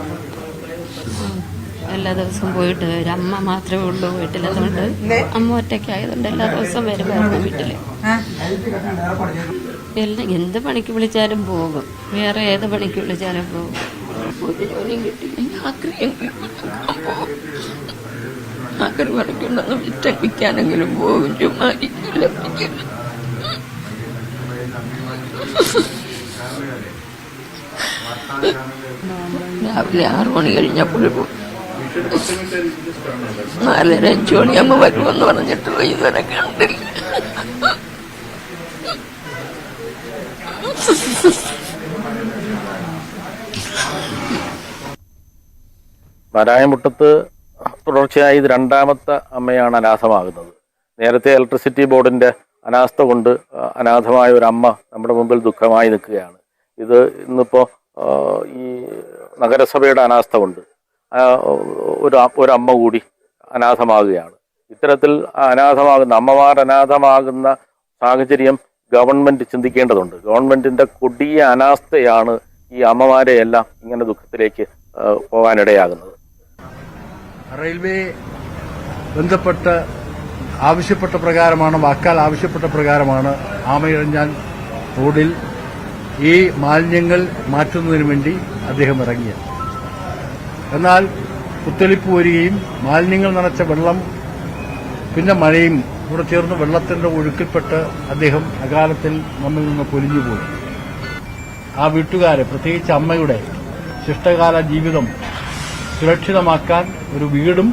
എല്ലാ ദിവസവും പോയിട്ട് വരും. അമ്മ മാത്രമേ ഉള്ളൂ വീട്ടിൽ. അതുകൊണ്ട് അമ്മ ഒറ്റയ്ക്കായതുകൊണ്ട് എല്ലാ ദിവസവും വരുമായിരുന്നു വീട്ടിൽ. എന്ത് പണിക്ക് വിളിച്ചാലും പോകും, വേറെ ഏത് പണിക്ക് വിളിച്ചാലും പോകും. ഒരു ജോലിയും കിട്ടില്ല. ആക്കറി മണിക്കുണ്ടെന്ന് വിറ്റാനെങ്കിലും പോകും. ചുമ്മാ ഇരിക്കില്ല. രാവിലെ 6 മണി കഴിഞ്ഞപ്പോഴും 4:30-5 മണിയാകുമ്പോൾ വരുമെന്ന് പറഞ്ഞിട്ട് ഇതുവരെ കണ്ടില്ല. നാരായണമുട്ടത്ത് തുടർച്ചയായി ഇത് 2ാമത്തെ അമ്മയാണ് അനാഥമാകുന്നത്. നേരത്തെ ഇലക്ട്രിസിറ്റി ബോർഡിന്റെ അനാസ്ഥ കൊണ്ട് അനാഥമായ ഒരു അമ്മ നമ്മുടെ മുമ്പിൽ ദുഃഖമായി നിൽക്കുകയാണ്. ഇത് ഇന്നിപ്പോൾ ഈ നഗരസഭയുടെ അനാസ്ഥ കൊണ്ട് ഒരു അമ്മ കൂടി അനാഥമാകുകയാണ്. ഇത്തരത്തിൽ അമ്മമാർ അനാഥമാകുന്ന സാഹചര്യം ഗവൺമെന്റ് ചിന്തിക്കേണ്ടതുണ്ട്. ഗവൺമെന്റിന്റെ കൊടിയ അനാസ്ഥയാണ് ഈ അമ്മമാരെയെല്ലാം ഇങ്ങനെ ദുഃഖത്തിലേക്ക് പോകാനിടയാകുന്നത്. റെയിൽവേ ബന്ധപ്പെട്ട് ആവശ്യപ്പെട്ട പ്രകാരമാണ്, വാക്കാൽ ആവശ്യപ്പെട്ട പ്രകാരമാണ് ആമയിഴഞ്ചാൻ റോഡിൽ ഈ മാലിന്യങ്ങൾ മാറ്റുന്നതിന് വേണ്ടി അദ്ദേഹം ഇറങ്ങിയത്. എന്നാൽ കുത്തൊലിപ്പ് വരികയും മാലിന്യങ്ങൾ നിറച്ച വെള്ളം പിന്നെ മഴയും കൂടെ ചേർന്ന് വെള്ളത്തിന്റെ ഒഴുക്കിൽപ്പെട്ട് അദ്ദേഹം അകാലത്തിൽ നമ്മിൽ നിന്ന് പൊലിഞ്ഞുപോയി. ആ വീട്ടുകാരെ, പ്രത്യേകിച്ച് അമ്മയുടെ ശിഷ്ടകാല ജീവിതം സുരക്ഷിതമാക്കാൻ ഒരു വീടും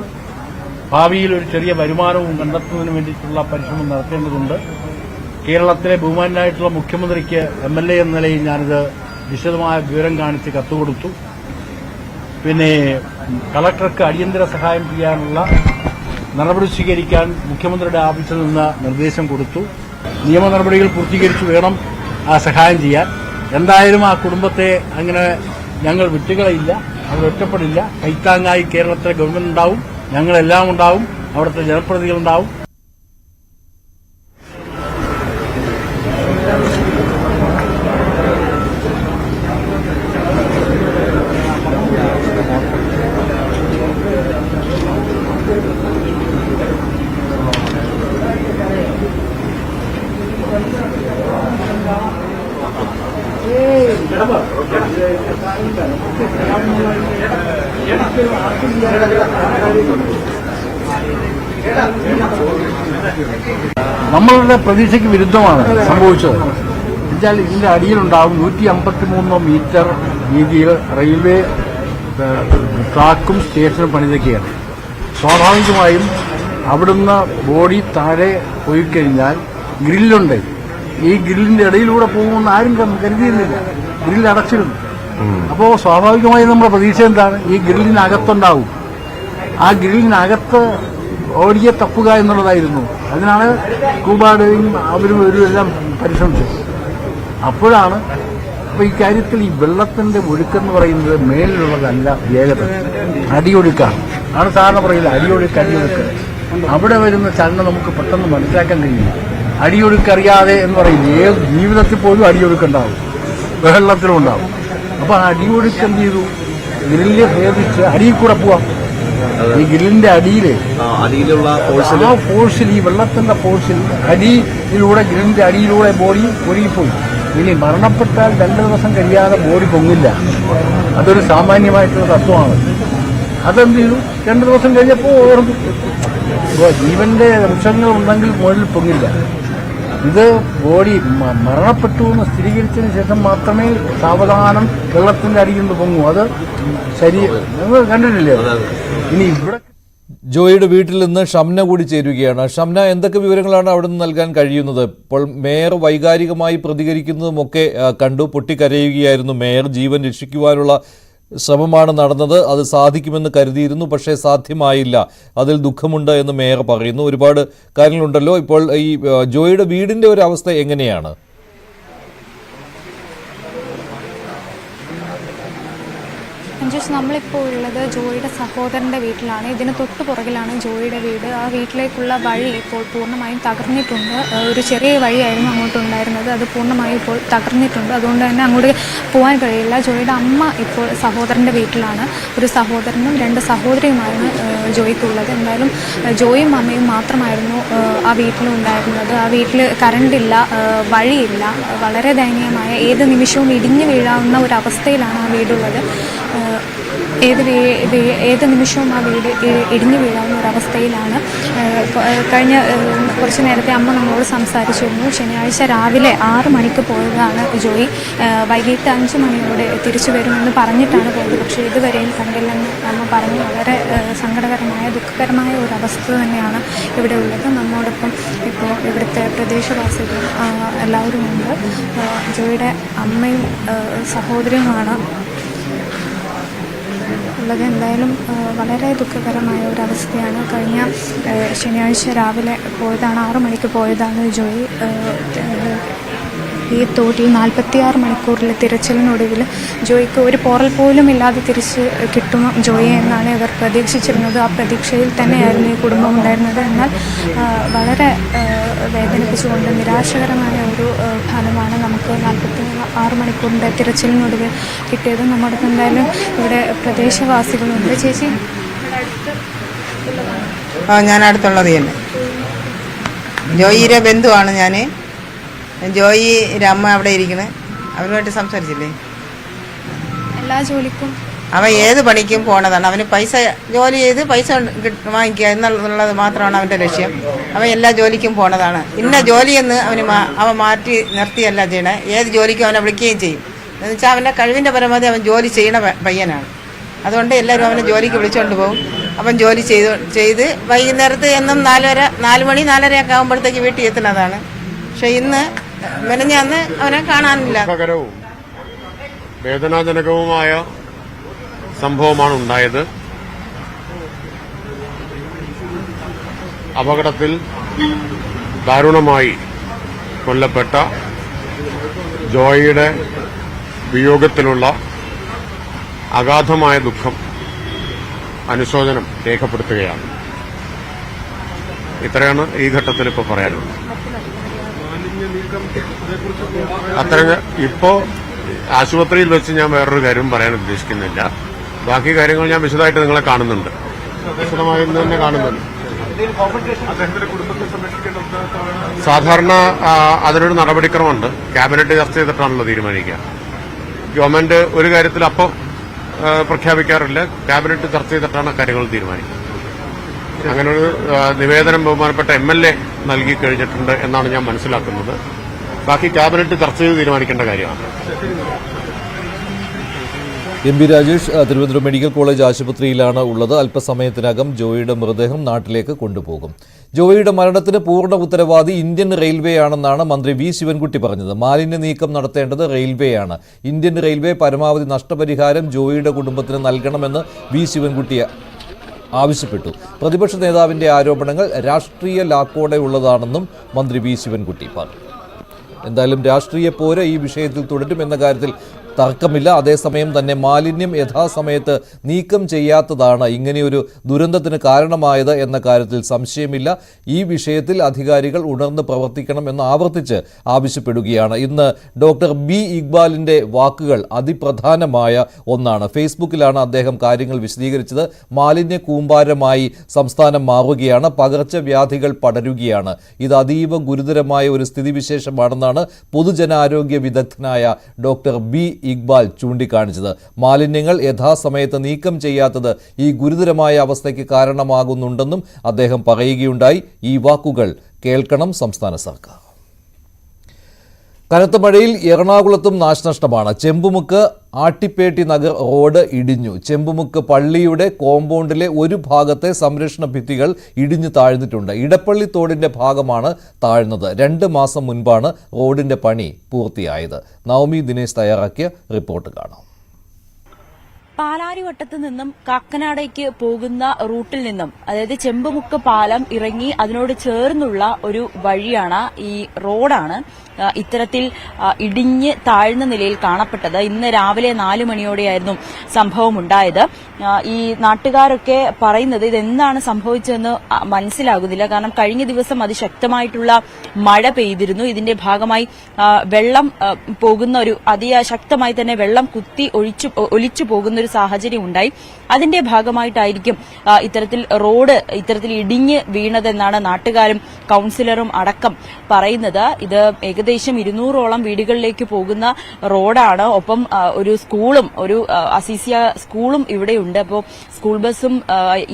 ഭാവിയിൽ ഒരു ചെറിയ വരുമാനവും കണ്ടെത്തുന്നതിന് വേണ്ടിയിട്ടുള്ള പരിശ്രമം നടത്തേണ്ടതുണ്ട്. കേരളത്തിലെ ബഹുമാനായിട്ടുള്ള മുഖ്യമന്ത്രിക്ക് MLA എന്ന നിലയിൽ ഞാനിത് വിശദമായ വിവരം കാണിച്ച് കത്തുകൊടുത്തു. പിന്നെ കളക്ടർക്ക് അടിയന്തര സഹായം ചെയ്യാനുള്ള നടപടി സ്വീകരിക്കാൻ മുഖ്യമന്ത്രിയുടെ ഓഫീസിൽ നിന്ന് നിർദ്ദേശം കൊടുത്തു. നിയമ നടപടികൾ പൂർത്തീകരിച്ചു വേണം ആ സഹായം ചെയ്യാൻ. എന്തായാലും ആ കുടുംബത്തെ അങ്ങനെ ഞങ്ങൾ വിട്ടുകളയില്ല, അവർ ഒറ്റപ്പെടില്ല. കൈത്താങ്ങായി കേരളത്തിലെ ഗവൺമെന്റ് ഉണ്ടാവും, ഞങ്ങളെല്ലാം ഉണ്ടാവും, അവിടുത്തെ ജനപ്രതിനിധികളുണ്ടാവും. നമ്മളുടെ പ്രതീക്ഷയ്ക്ക് വിരുദ്ധമാണ് സംഭവിച്ചത്. എന്നുവെച്ചാൽ ഇതിന്റെ അടിയിലുണ്ടാവും 153 മീറ്റർ വീതിയിൽ റെയിൽവേ ട്രാക്കും സ്റ്റേഷനും പണിതൊക്കെയാണ്. സ്വാഭാവികമായും അവിടുന്ന് ബോഡി താഴെ പോയി കഴിഞ്ഞാൽ ഗ്രില്ലുണ്ട്. ഈ ഗ്രില്ലിന്റെ ഇടയിലൂടെ പോകുമെന്ന് ആരും കരുതിയിരുന്നില്ല. ഗ്രില്ല് അടച്ചിരുന്നു. അപ്പോൾ സ്വാഭാവികമായും നമ്മുടെ പ്രതീക്ഷ എന്താണ്? ഈ ഗ്രില്ലിനകത്തുണ്ടാവും. ആ ഗ്രില്ലിനകത്ത് ഓടിയെ തപ്പുക എന്നുള്ളതായിരുന്നു. അതിനാണ് സ്കൂബാഡും അവരും എല്ലാം പരിശ്രമിച്ചത്. അപ്പോഴാണ് ഈ കാര്യത്തിൽ ഈ വെള്ളത്തിന്റെ ഒഴുക്കെന്ന് പറയുന്നത് മേലിലുള്ളതല്ല, വേഗത അടിയൊഴുക്കാണ്. ആണ് സാധാരണ പറയുന്നത് അടിയൊഴുക്ക്. അവിടെ വരുന്ന ചലനം നമുക്ക് പെട്ടെന്ന് മനസ്സിലാക്കാൻ കഴിയില്ല. അടിയൊഴുക്കറിയാതെ എന്ന് പറയുന്നത് ഏത് ജീവിതത്തിൽ പോലും അടിയൊഴുക്കുണ്ടാവും, വെള്ളത്തിലും ഉണ്ടാവും. അപ്പൊ ആ അടിയൊഴുക്ക് എന്ത് ചെയ്തു? ഗ്രില്ല് ഭേദിച്ച് അടിയിൽ കൂടെ പോവാം. ഈ ഗ്രില്ലിന്റെ അടിയിലുള്ള ഫോഴ്സിൽ, ഈ വെള്ളത്തിന്റെ ഫോഴ്സിൽ അടിയിലൂടെ, ഗ്രില്ലിന്റെ അടിയിലൂടെ ബോഡി ഒഴുകിപ്പോയി. ഇനി മരണപ്പെട്ടാൽ 2 ദിവസം കഴിയാതെ ബോഡി പൊങ്ങില്ല. അതൊരു സാമാന്യമായിട്ടുള്ള തത്വമാണ്. അതെന്ത് ചെയ്തു? 2 ദിവസം കഴിഞ്ഞപ്പോൾ ഓർന്നു. ജീവന്റെ വൃക്ഷങ്ങൾ ഉണ്ടെങ്കിൽ മുകളിൽ പൊങ്ങില്ല. ഇത് ബോഡി മരണപ്പെട്ടു എന്ന് സ്ഥിരീകരിച്ചതിന് ശേഷം മാത്രമേ സാവധാനം വെള്ളത്തിന്റെ അടിയിൽ നിന്ന് പൊങ്ങൂ. അത് നിങ്ങൾ കണ്ടിട്ടില്ലേ? ഇനി ഇവിടെ ജോയിയുടെ വീട്ടിൽ നിന്ന് ഷംന കൂടി ചേരുകയാണ്. ഷംന, എന്തൊക്കെ വിവരങ്ങളാണ് അവിടെ നിന്ന് നൽകാൻ കഴിയുന്നത്? ഇപ്പോൾ മേയർ വൈകാരികമായി പ്രതികരിക്കുന്നതുമൊക്കെ കണ്ടു. പൊട്ടിക്കരയുകയായിരുന്നു മേയർ. ജീവൻ രക്ഷിക്കുവാനുള്ള ശ്രമമാണ് നടന്നത്, അത് സാധിക്കുമെന്ന് കരുതിയിരുന്നു, പക്ഷേ സാധ്യമായില്ല, അതിൽ ദുഃഖമുണ്ട് എന്ന് മേയർ പറയുന്നു. ഒരുപാട് കാര്യങ്ങളുണ്ടല്ലോ. ഇപ്പോൾ ഈ ജോയിയുടെ വീടിന്റെ ഒരു അവസ്ഥ എങ്ങനെയാണ്? നമ്മളിപ്പോൾ ഉള്ളത് ജോയിയുടെ സഹോദരൻ്റെ വീട്ടിലാണ്. ഇതിന് തൊട്ട് പുറകിലാണ് ജോയിയുടെ വീട്. ആ വീട്ടിലേക്കുള്ള വഴി ഇപ്പോൾ പൂർണ്ണമായും തകർന്നിട്ടുണ്ട്. ഒരു ചെറിയ വഴിയായിരുന്നു അങ്ങോട്ടുണ്ടായിരുന്നത്, അത് പൂർണ്ണമായും ഇപ്പോൾ തകർന്നിട്ടുണ്ട്. അതുകൊണ്ട് തന്നെ അങ്ങോട്ട് പോകാൻ കഴിയില്ല. ജോയിയുടെ അമ്മ ഇപ്പോൾ സഹോദരൻ്റെ വീട്ടിലാണ്. ഒരു സഹോദരനും 2 സഹോദരിയുമാണ് ജോയിക്കുള്ളത്. എന്തായാലും ജോയും അമ്മയും മാത്രമായിരുന്നു ആ വീട്ടിലുണ്ടായിരുന്നത്. ആ വീട്ടിൽ കറണ്ടില്ല, വഴിയില്ല, വളരെ ദയനീയമായ, ഏത് നിമിഷവും ഇടിഞ്ഞു വീഴാവുന്ന ഒരു അവസ്ഥയിലാണ് ആ വീടുള്ളത്. ഏത് നിമിഷവും ആ വീട് ഇടിഞ്ഞു വീഴാവുന്ന ഒരവസ്ഥയിലാണ്. കഴിഞ്ഞ കുറച്ച് നേരത്തെ അമ്മ നമ്മളോട് സംസാരിച്ചിരുന്നു. ശനിയാഴ്ച രാവിലെ 6 മണിക്ക് പോയതാണ് ജോയി. വൈകിട്ട് 5 മണിയോടെ തിരിച്ചു വരുമെന്ന് പറഞ്ഞിട്ടാണ് പോയത്. പക്ഷേ ഇതുവരെയും കണ്ടില്ലെന്ന് അമ്മ പറഞ്ഞു. വളരെ സങ്കടകരമായ, ദുഃഖകരമായ ഒരവസ്ഥ തന്നെയാണ് ഇവിടെ ഉള്ളത്. നമ്മോടൊപ്പം ഇപ്പോൾ ഇവിടുത്തെ പ്രദേശവാസികളും എല്ലാവരും ഉണ്ട്. ജോയിയുടെ അമ്മയും സഹോദരിയുമാണ് ഉള്ളത്. എന്തായാലും വളരെ ദുഃഖകരമായ ഒരവസ്ഥയാണ്. കഴിഞ്ഞ ശനിയാഴ്ച രാവിലെ പോയതാണ്, 6 മണിക്ക് പോയതാണ് ജോയി. ഈ തോട്ടിൽ 46 മണിക്കൂറിലെ തിരച്ചിലിനൊടുവിൽ ജോയിക്ക് ഒരു പോറൽ പോലും ഇല്ലാതെ തിരിച്ച് കിട്ടും ജോയിയെ എന്നാണ് ഇവർ പ്രതീക്ഷിച്ചിരുന്നത്. ആ പ്രതീക്ഷയിൽ തന്നെയായിരുന്നു ഈ കുടുംബം ഉണ്ടായിരുന്നത്. എന്നാൽ വളരെ വേദനിപ്പിച്ചുകൊണ്ട് നിരാശകരമായ ഒരു ഫലമാണ് നമുക്ക് 46 മണിക്കൂറിൻ്റെ തിരച്ചിലിനൊടുവിൽ കിട്ടിയത്. നമ്മോടൊപ്പം എന്തായാലും ഇവിടെ പ്രദേശവാസികളുണ്ട്. ചേച്ചി, ഞാൻ അടുത്തുള്ളത് തന്നെ ജോയിയുടെ ബന്ധുവാണ് ഞാൻ. ജോയിയുടെ അമ്മ അവിടെ ഇരിക്കുന്നത്. അവരുമായിട്ട് സംസാരിച്ചില്ലേ? എല്ലാ ജോലിക്കും അവൻ ഏത് പണിക്കും പോണതാണ്. അവന് പൈസ ജോലി ചെയ്ത് പൈസ വാങ്ങിക്കുക എന്നുള്ളത് മാത്രമാണ് അവൻ്റെ ലക്ഷ്യം. അവൻ എല്ലാ ജോലിക്കും പോണതാണ്. ഇന്ന ജോലിയെന്ന് അവൻ മാറ്റി നിർത്തിയല്ല ചെയ്യണേ. ഏത് ജോലിക്കും അവനെ വിളിക്കുകയും ചെയ്യും. എന്ന് വെച്ചാൽ അവൻ്റെ കഴിവിൻ്റെ പരമാവധി അവൻ ജോലി ചെയ്യണ പയ്യനാണ്. അതുകൊണ്ട് എല്ലാവരും അവനെ ജോലിക്ക് വിളിച്ചുകൊണ്ട് പോകും. അവൻ ജോലി ചെയ്ത് വൈകുന്നേരത്ത് എന്നും 4 മണി 4:30 ആകുമ്പോഴത്തേക്ക് വീട്ടിൽ എത്തുന്നതാണ്. പക്ഷെ ഇന്ന് മെനഞ്ഞാന്ന് അവനെ കാണാനില്ല. ദുഃഖകരവും വേദനാജനകവുമായ സംഭവമാണ് ഉണ്ടായത്. അപകടത്തിൽ ദാരുണമായി കൊല്ലപ്പെട്ട ജോയിയുടെ വിയോഗത്തിലുള്ള അഗാധമായ ദുഃഖം, അനുശോചനം രേഖപ്പെടുത്തുകയാണ്. ഇത്രയാണ് ഈ ഘട്ടത്തിൽ ഇപ്പോൾ പറയാനുള്ളത്. ഇപ്പോൾ ആശുപത്രിയിൽ വെച്ച് ഞാൻ വേറൊരു കാര്യം പറയാൻ ഉദ്ദേശിക്കുന്നില്ല. ബാക്കി കാര്യങ്ങൾ ഞാൻ വിശദമായിട്ട് നിങ്ങളെ കാണുന്നുണ്ട്. വിശദമായി തന്നെ കാണുന്നുണ്ട്. സാധാരണ അതിനൊരു നടപടിക്രമമുണ്ട്. ക്യാബിനറ്റ് ചർച്ച ചെയ്തിട്ടാണല്ലോ തീരുമാനിക്കുക. ഗവൺമെന്റ് ഒരു കാര്യത്തിൽ അപ്പോൾ പ്രഖ്യാപിക്കാറില്ല. ക്യാബിനറ്റ് ചർച്ച ചെയ്തിട്ടാണ് കാര്യങ്ങൾ തീരുമാനിക്കുക. അങ്ങനൊരു നിവേദനം ബഹുമാനപ്പെട്ട MLA നൽകി കഴിഞ്ഞിട്ടുണ്ട് എന്നാണ് ഞാൻ മനസ്സിലാക്കുന്നത്. ബാക്കി ക്യാബിനറ്റ് ചർച്ച ചെയ്ത് തീരുമാനിക്കേണ്ട കാര്യമാണ്. MP Rajesh Thiruvananthapuram medical college ആശുപത്രിയിലാണ് ഉള്ളത്. അല്പസമയത്തിനകം ജോയിയുടെ മൃതദേഹം നാട്ടിലേക്ക് കൊണ്ടുപോകും. ജോയിയുടെ മരണത്തിന് പൂർണ്ണ ഉത്തരവാദി ഇന്ത്യൻ റെയിൽവേ ആണെന്നാണ് മന്ത്രി V ശിവൻകുട്ടി പറഞ്ഞത്. മാലിന്യ നീക്കം നടത്തേണ്ടത് റെയിൽവേയാണ്. ഇന്ത്യൻ റെയിൽവേ പരമാവധി നഷ്ടപരിഹാരം ജോയിയുടെ കുടുംബത്തിന് നൽകണമെന്ന് V ശിവൻകുട്ടി ആവശ്യപ്പെട്ടു. പ്രതിപക്ഷ നേതാവിന്റെ ആരോപണങ്ങൾ രാഷ്ട്രീയ ലാക്കോടെയുള്ളതാണെന്നും മന്ത്രി V ശിവൻകുട്ടി പറഞ്ഞു. എന്തായാലും രാഷ്ട്രീയ പോര് ഈ വിഷയത്തിൽ തുടരുമെന്ന കാര്യത്തിൽ തർക്കമില്ല. അതേസമയം തന്നെ മാലിന്യം യഥാസമയത്ത് നീക്കം ചെയ്യാത്തതാണ് ഇങ്ങനെയൊരു ദുരന്തത്തിന് കാരണമായത് എന്ന കാര്യത്തിൽ സംശയമില്ല. ഈ വിഷയത്തിൽ അധികാരികൾ ഉണർന്ന് പ്രവർത്തിക്കണം എന്ന് ആവർത്തിച്ച് ആവശ്യപ്പെടുകയാണ്. ഇന്ന് ഡോക്ടർ B ഇക്ബാലിൻ്റെ വാക്കുകൾ അതിപ്രധാനമായ ഒന്നാണ്. ഫേസ്ബുക്കിലാണ് അദ്ദേഹം കാര്യങ്ങൾ വിശദീകരിച്ചത്. മാലിന്യ കൂമ്പാരമായി സംസ്ഥാനം മാറുകയാണ്, പകർച്ചവ്യാധികൾ പടരുകയാണ്. ഇത് അതീവ ഗുരുതരമായ ഒരു സ്ഥിതിവിശേഷമാണെന്നാണ് പൊതുജനാരോഗ്യ വിദഗ്ധനായ ഡോക്ടർ B ഇക്ബാൽ ചൂണ്ടിക്കാണിച്ചത്. മാലിന്യങ്ങൾ യഥാസമയത്ത് നീക്കം ചെയ്യാത്തത് ഈ ഗുരുതരമായ അവസ്ഥയ്ക്ക് കാരണമാകുന്നുണ്ടെന്നും അദ്ദേഹം പറയുകയുണ്ടായി. ഈ വാക്കുകൾ കേൾക്കണം സംസ്ഥാന സർക്കാർ. കനത്ത മഴയിൽ എറണാകുളത്തും നാശനഷ്ടമാണ്. ചെമ്പുമുക്ക് ആട്ടിപ്പേട്ടി നഗർ റോഡ് ഇടിഞ്ഞു. ചെമ്പുമുക്ക് പള്ളിയുടെ കോമ്പൗണ്ടിലെ ഒരു ഭാഗത്തെ സംരക്ഷണ ഭിത്തികൾ ഇടിഞ്ഞു താഴ്ന്നിട്ടുണ്ട്. ഇടപ്പള്ളി തോടിന്റെ ഭാഗമാണ് താഴ്ന്നത്. 2 മാസം മുൻപാണ് റോഡിന്റെ പണി പൂർത്തിയായത്. നവമി ദിനേശ് തയ്യാറാക്കിയ റിപ്പോർട്ട് കാണാം. പാലാരിവട്ടത്ത് നിന്നും കാക്കനാടേക്ക് പോകുന്ന റൂട്ടിൽ നിന്നും, അതായത് ചെമ്പുമുക്ക് പാലം ഇറങ്ങി അതിനോട് ചേർന്നുള്ള ഒരു വഴിയാണ്, ഈ റോഡാണ് ഇത്തരത്തിൽ ഇടിഞ്ഞ് താഴ്ന്ന നിലയിൽ കാണപ്പെട്ടത്. ഇന്ന് രാവിലെ 4 മണിയോടെയായിരുന്നു സംഭവം ഉണ്ടായത്. ഈ നാട്ടുകാരൊക്കെ പറയുന്നത് ഇതെന്താണ് സംഭവിച്ചതെന്ന് മനസ്സിലാകുന്നില്ല. കാരണം കഴിഞ്ഞ ദിവസം അതിശക്തമായിട്ടുള്ള മഴ പെയ്തിരുന്നു. ഇതിന്റെ ഭാഗമായി വെള്ളം പോകുന്ന ഒരു അതിശക്തമായി തന്നെ വെള്ളം കുത്തി ഒലിച്ചു പോകുന്ന ഒരു സാഹചര്യം ഉണ്ടായി. അതിന്റെ ഭാഗമായിട്ടായിരിക്കും ഇത്തരത്തിൽ ഇടിഞ്ഞ് വീണതെന്നാണ് നാട്ടുകാരും കൌൺസിലറും അടക്കം പറയുന്നത്. ഇത് ഏകദേശം 200ഓളം വീടുകളിലേക്ക് പോകുന്ന റോഡാണ്. ഒപ്പം ഒരു സ്കൂളും ഒരു അസീസിയ സ്കൂളും ഇവിടെയുണ്ട്. അപ്പോൾ സ്കൂൾ ബസ്സും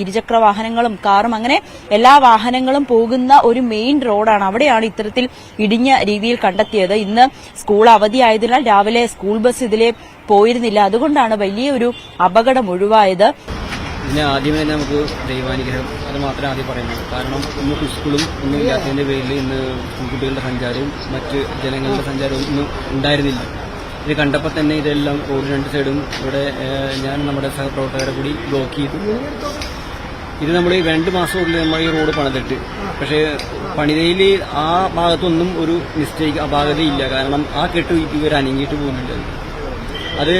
ഇരുചക്ര വാഹനങ്ങളും കാറും അങ്ങനെ എല്ലാ വാഹനങ്ങളും പോകുന്ന ഒരു മെയിൻ റോഡാണ്. അവിടെയാണ് ഇത്തരത്തിൽ ഇടിഞ്ഞ രീതിയിൽ കണ്ടെത്തിയത്. ഇന്ന് സ്കൂൾ അവധിയായതിനാൽ രാവിലെ സ്കൂൾ ബസ് ഇതിലെ പോയിരുന്നില്ല. അതുകൊണ്ടാണ് വലിയൊരു അപകടം ഒഴിവായത്. ഇതിന് ആദ്യമേ തന്നെ നമുക്ക് ദൈവാനുഗ്രഹം അത് മാത്രമേ ആദ്യം പറയുന്നത്. കാരണം ഇന്ന് സ്കൂളും ഒന്നും ഇല്ലാത്തതിന്റെ പേരിൽ ഇന്ന് കുട്ടികളുടെ സഞ്ചാരവും മറ്റ് ജനങ്ങളുടെ സഞ്ചാരവും ഒന്നും ഉണ്ടായിരുന്നില്ല. ഇത് കണ്ടപ്പോൾ തന്നെ ഇതെല്ലാം റോഡ് രണ്ട് സൈഡും ഇവിടെ ഞാൻ നമ്മുടെ സഹപ്രവർത്തകരെ കൂടി ബ്ലോക്ക് ചെയ്തു. ഇത് നമ്മൾ 2 മാസമുള്ളിൽ നമ്മൾ ഈ റോഡ് പണിതിട്ട്, പക്ഷേ പണിതയിൽ ആ ഭാഗത്തൊന്നും ഒരു മിസ്റ്റേക്ക് അപാകതയില്ല. കാരണം ആ കെട്ട് ഇവർ അനങ്ങിയിട്ട് പോകുന്നുണ്ട്. അത്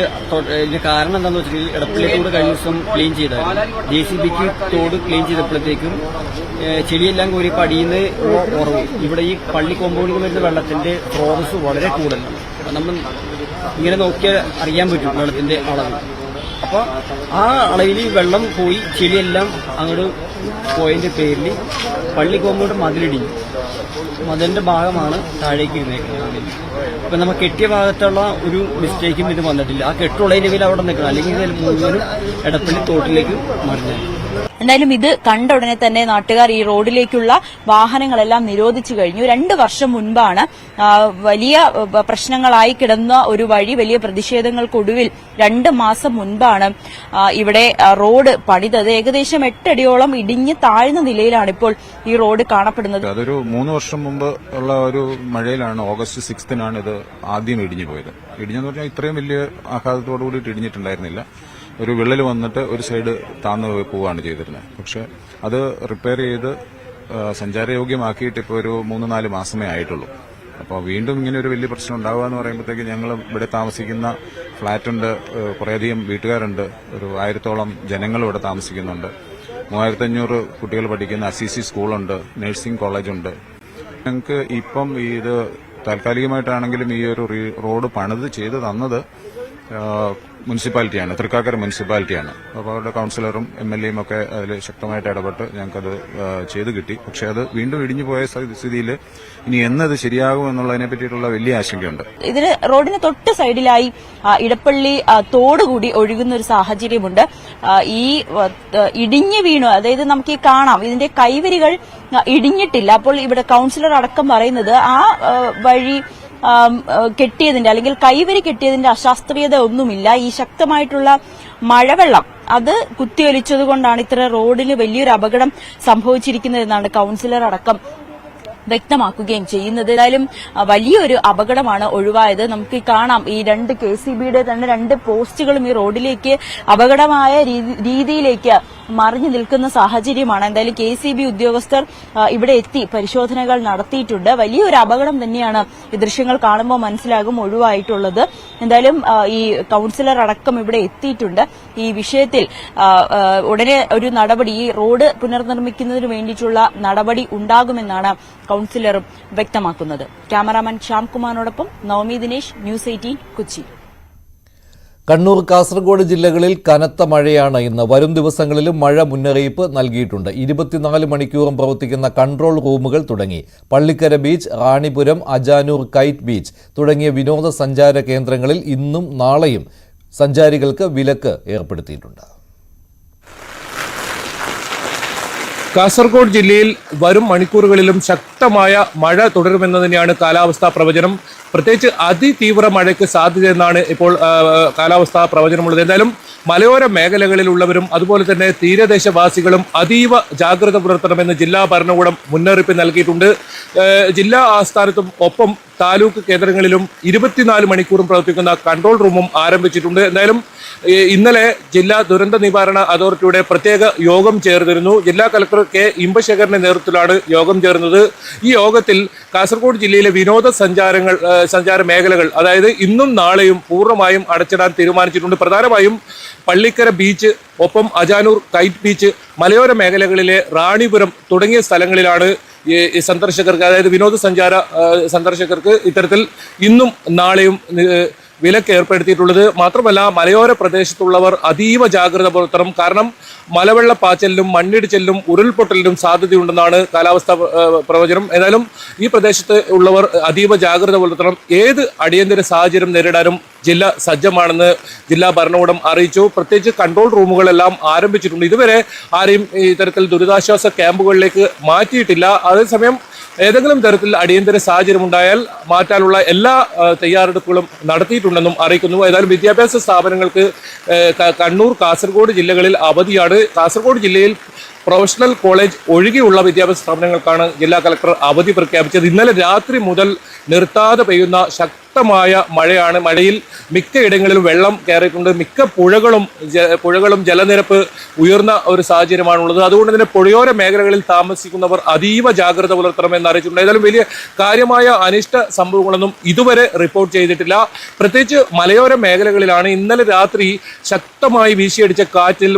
ഇതിന്റെ കാരണം എന്താണെന്ന് വെച്ചാൽ എടപ്പള്ളി തോട് കഴിഞ്ഞ ദിവസം ക്ലീൻ ചെയ്താൽ JCBക്ക് തോട് ക്ലീൻ ചെയ്തപ്പോഴത്തേക്കും ചെളിയെല്ലാം കോരി പടിയുന്ന കുറവ്. ഇവിടെ ഈ പള്ളി കോമ്പൗണ്ടിൽ വരുന്ന വെള്ളത്തിന്റെ സ്രോതസ് വളരെ കൂടുതലാണ്. നമ്മൾ ഇങ്ങനെ നോക്കിയാൽ അറിയാൻ പറ്റും വെള്ളത്തിന്റെ അളവ്. അപ്പോൾ ആ അളവിൽ വെള്ളം പോയി ചെളിയെല്ലാം അങ്ങോട്ട് പോയതിന്റെ പേരിൽ പള്ളി കോമ്പൗണ്ട് മതിലിടിഞ്ഞു. മതിലിന്റെ ഭാഗമാണ് താഴേക്ക് ഇരുന്നേക്കുന്നത്. അപ്പൊ നമ്മൾ കെട്ടിയ ഭാഗത്തുള്ള ഒരു മിസ്റ്റേക്കും ഇത് വന്നിട്ടില്ല. ആ കെട്ടുള്ളതിന്റെ പേര് അവിടെ നിൽക്കണം, അല്ലെങ്കിൽ ഇത് മുഴുവനും എടപ്പള്ളി തോട്ടിലേക്ക് മറിഞ്ഞു. എന്തായാലും ഇത് കണ്ട ഉടനെ തന്നെ നാട്ടുകാർ ഈ റോഡിലേക്കുള്ള വാഹനങ്ങളെല്ലാം നിരോധിച്ചു കഴിഞ്ഞു. 2 വർഷം മുൻപാണ് വലിയ പ്രശ്നങ്ങളായി കിടന്ന ഒരു വഴി വലിയ പ്രതിഷേധങ്ങൾക്കൊടുവിൽ 2 മാസം മുൻപാണ് ഇവിടെ റോഡ് പണിതത്. ഏകദേശം 8 അടിയോളം ഇടിഞ്ഞ് താഴ്ന്ന നിലയിലാണ് ഇപ്പോൾ ഈ റോഡ് കാണപ്പെടുന്നത്. അതൊരു 3 വർഷം മുമ്പ് ഉള്ള ഒരു മഴയിലാണ്, ഓഗസ്റ്റ് 6-നാണ് ഇത് ആദ്യം ഇടിഞ്ഞു പോയത്. ഇടിഞ്ഞെന്ന് പറഞ്ഞാൽ ഇത്രയും വലിയ ആഘാതത്തോടു കൂടിയിട്ട് ഇടിഞ്ഞിട്ടുണ്ടായിരുന്നില്ല. ഒരു വിള്ളൽ വന്നിട്ട് ഒരു സൈഡ് താന്നു പോവുകയാണ് ചെയ്തിരുന്നത്. പക്ഷെ അത് റിപ്പയർ ചെയ്ത് സഞ്ചാരയോഗ്യമാക്കിയിട്ട് ഇപ്പോൾ ഒരു 3-4 മാസമേ ആയിട്ടുള്ളൂ. അപ്പോൾ വീണ്ടും ഇങ്ങനെ ഒരു വലിയ പ്രശ്നം ഉണ്ടാവുക എന്ന് പറയുമ്പോഴത്തേക്ക് ഞങ്ങൾ ഇവിടെ താമസിക്കുന്ന ഫ്ളാറ്റുണ്ട്, കുറേയധികം വീട്ടുകാരുണ്ട്, ഒരു 1000-ഓളം ജനങ്ങൾ ഇവിടെ താമസിക്കുന്നുണ്ട്. 3500 കുട്ടികൾ പഠിക്കുന്ന അസീസി സ്കൂളുണ്ട്, നഴ്സിംഗ് കോളേജുണ്ട്. ഞങ്ങൾക്ക് ഇപ്പം ഇത് താൽക്കാലികമായിട്ടാണെങ്കിലും ഈ ഒരു റോഡ് പണിത് ചെയ്ത് തന്നത് മുനിസിപ്പാലിറ്റിയാണ്, തൃക്കാക്കര മുനിസിപ്പാലിറ്റിയാണ്. അപ്പോൾ അവരുടെ കൌൺസിലറും MLAയും ഒക്കെ അതിൽ ശക്തമായിട്ട് ഇടപെട്ട് ഞങ്ങൾക്കത് ചെയ്ത് കിട്ടി. പക്ഷെ അത് വീണ്ടും ഇടിഞ്ഞു പോയ സ്ഥിതിയിൽ ഇനി എന്നത് ശരിയാകും എന്നുള്ളതിനെ പറ്റിയിട്ടുള്ള വലിയ ആശങ്കയുണ്ട്. ഇതിന് റോഡിന് തൊട്ട് സൈഡിലായി ഇടപ്പള്ളി തോട് കൂടി ഒഴുകുന്ന ഒരു സാഹചര്യമുണ്ട്. ഈ ഇടിഞ്ഞു വീണു, അതായത് നമുക്ക് ഈ കാണാം ഇതിന്റെ കൈവരികൾ ഇടിഞ്ഞിട്ടില്ല. അപ്പോൾ ഇവിടെ കൌൺസിലർ അടക്കം പറയുന്നത് ആ വഴി കെട്ടിയതിന്റെ അല്ലെങ്കിൽ കൈവരി കെട്ടിയതിന്റെ അശാസ്ത്രീയത ഒന്നുമില്ല. ഈ ശക്തമായിട്ടുള്ള മഴവെള്ളം അത് കുത്തിയൊലിച്ചതുകൊണ്ടാണ് ഇത്ര റോഡിന് വലിയൊരു അപകടം സംഭവിച്ചിരിക്കുന്നതെന്നാണ് കൌൺസിലർ അടക്കം വ്യക്തമാക്കുകയും ചെയ്യുന്നത്. ഏതായാലും വലിയൊരു അപകടമാണ് ഒഴിവായത്. നമുക്ക് കാണാം ഈ 2 KCBയുടെ തന്നെ 2 പോസ്റ്റുകളും ഈ റോഡിലേക്ക് അപകടമായ രീതിയിലേക്ക് മറിഞ്ഞു നിൽക്കുന്ന സാഹചര്യമാണ്. എന്തായാലും KCB ഉദ്യോഗസ്ഥർ ഇവിടെ എത്തി പരിശോധനകൾ നടത്തിയിട്ടുണ്ട്. വലിയൊരു അപകടം തന്നെയാണ് ഈ ദൃശ്യങ്ങൾ കാണുമ്പോൾ മനസ്സിലാകും ഒഴിവായിട്ടുള്ളത്. എന്തായാലും ഈ കൌൺസിലർ അടക്കം ഇവിടെ എത്തിയിട്ടുണ്ട്. ഈ വിഷയത്തിൽ ഉടനെ ഒരു നടപടി, ഈ റോഡ് പുനർനിർമ്മിക്കുന്നതിന് വേണ്ടിയിട്ടുള്ള നടപടി ഉണ്ടാകുമെന്നാണ് കൌൺസിലറും വ്യക്തമാക്കുന്നത്. ക്യാമറാമാൻ ശ്യാംകുമാറിനോടൊപ്പം നവമി ദിനേശ്, ന്യൂസ് 18 കൊച്ചി. കണ്ണൂർ, കാസർഗോഡ് ജില്ലകളിൽ കനത്ത മഴയാണ് ഇന്ന്. വരും ദിവസങ്ങളിലും മഴ മുന്നറിയിപ്പ് നൽകിയിട്ടുണ്ട്. 24 മണിക്കൂറും പ്രവർത്തിക്കുന്ന കൺട്രോൾ റൂമുകൾ തുടങ്ങി. Pallikkara beach, Ranipuram, Ajanur KITE beach തുടങ്ങിയ വിനോദസഞ്ചാര കേന്ദ്രങ്ങളിൽ ഇന്നും നാളെയും സഞ്ചാരികൾക്ക് വിലക്ക് ഏർപ്പെടുത്തിയിട്ടുണ്ട്. കാസർഗോഡ് ജില്ലയിൽ വരും മണിക്കൂറുകളിലും ശക്തമായ മഴ തുടരുമെന്ന് തന്നെയാണ് കാലാവസ്ഥാ പ്രവചനം. പ്രത്യേകിച്ച് അതിതീവ്ര മഴയ്ക്ക് സാധ്യതയെന്നാണ് ഇപ്പോൾ കാലാവസ്ഥാ പ്രവചനമുള്ളത്. എന്തായാലും മലയോര മേഖലകളിലുള്ളവരും അതുപോലെ തന്നെ തീരദേശവാസികളും അതീവ ജാഗ്രത പുലർത്തണമെന്ന് ജില്ലാ ഭരണകൂടം മുന്നറിയിപ്പ് നൽകിയിട്ടുണ്ട്. ജില്ലാ ആസ്ഥാനത്തും ഒപ്പം താലൂക്ക് കേന്ദ്രങ്ങളിലും 24 മണിക്കൂറും പ്രവർത്തിക്കുന്ന കൺട്രോൾ റൂമും ആരംഭിച്ചിട്ടുണ്ട്. എന്തായാലും ഇന്നലെ ജില്ലാ ദുരന്ത നിവാരണ അതോറിറ്റിയുടെ പ്രത്യേക യോഗം ചേർന്നിരുന്നു. ജില്ലാ കളക്ടർ K. ഇമ്പശേഖരന്റെ നേതൃത്വത്തിലാണ് യോഗം ചേർന്നത്. ഈ യോഗത്തിൽ കാസർഗോഡ് ജില്ലയിലെ സഞ്ചാര മേഖലകൾ, അതായത് ഇന്നും നാളെയും പൂർണ്ണമായും അടച്ചിടാൻ തീരുമാനിച്ചിട്ടുണ്ട്. പ്രധാനമായും പള്ളിക്കര ബീച്ച്, ഒപ്പം അജാനൂർ കൈറ്റ് ബീച്ച്, മലയോര മേഖലകളിലെ റാണിപുരം തുടങ്ങിയ സ്ഥലങ്ങളിലാണ് ഈ സന്ദർശകർക്ക്, അതായത് വിനോദസഞ്ചാര സന്ദർശകർക്ക് ഇത്തരത്തിൽ ഇന്നും നാളെയും വിലക്ക് ഏർപ്പെടുത്തിയിട്ടുള്ളത്. മാത്രമല്ല മലയോര പ്രദേശത്തുള്ളവർ അതീവ ജാഗ്രത പുലർത്തണം. കാരണം മലവെള്ളപ്പാച്ചലിനും മണ്ണിടിച്ചിലിനും ഉരുൾപൊട്ടലിനും സാധ്യതയുണ്ടെന്നാണ് കാലാവസ്ഥാ പ്രവചനം. ഏതായാലും ഈ പ്രദേശത്ത് ഉള്ളവർ അതീവ ജാഗ്രത പുലർത്തണം. ഏത് അടിയന്തര സാഹചര്യം നേരിടാനും ജില്ല സജ്ജമാണെന്ന് ജില്ലാ ഭരണകൂടം അറിയിച്ചു. പ്രത്യേകിച്ച് കൺട്രോൾ റൂമുകളെല്ലാം ആരംഭിച്ചിട്ടുണ്ട്. ഇതുവരെ ആരെയും ഇത്തരത്തിൽ ദുരിതാശ്വാസ ക്യാമ്പുകളിലേക്ക് മാറ്റിയിട്ടില്ല. അതേസമയം ഏതെങ്കിലും തരത്തിൽ അടിയന്തര സാഹചര്യം ഉണ്ടായാൽ മാറ്റാനുള്ള എല്ലാ തയ്യാറെടുപ്പുകളും നടത്തിയിട്ടുണ്ടെന്നും അറിയിക്കുന്നു. ഏതായാലും വിദ്യാഭ്യാസ സ്ഥാപനങ്ങൾക്ക് കണ്ണൂർ, കാസർഗോഡ് ജില്ലകളിൽ അവധിയാണ്. കാസർഗോഡ് ജില്ലയിൽ പ്രൊഫഷണൽ കോളേജ് ഒഴികെയുള്ള വിദ്യാഭ്യാസ സ്ഥാപനങ്ങൾക്കാണ് ജില്ലാ കളക്ടർ അവധി പ്രഖ്യാപിച്ചത്. ഇന്നലെ രാത്രി മുതൽ നിർത്താതെ പെയ്യുന്ന ശക്തമായ മഴയാണ്. മഴയിൽ മിക്കയിടങ്ങളിലും വെള്ളം കയറിയിട്ടുണ്ട്. മിക്ക പുഴകളും ജലനിരപ്പ് ഉയർന്ന ഒരു സാഹചര്യമാണുള്ളത്. അതുകൊണ്ട് തന്നെ പുഴയോര മേഖലകളിൽ താമസിക്കുന്നവർ അതീവ ജാഗ്രത പുലർത്തണമെന്ന് അറിയിച്ചിട്ടുണ്ട്. ഏതായാലും വലിയ കാര്യമായ അനിഷ്ട സംഭവങ്ങളൊന്നും ഇതുവരെ റിപ്പോർട്ട് ചെയ്തിട്ടില്ല. പ്രത്യേകിച്ച് മലയോര മേഖലകളിലാണ് ഇന്നലെ രാത്രി ശക്തമായി വീശിയടിച്ച കാറ്റിൽ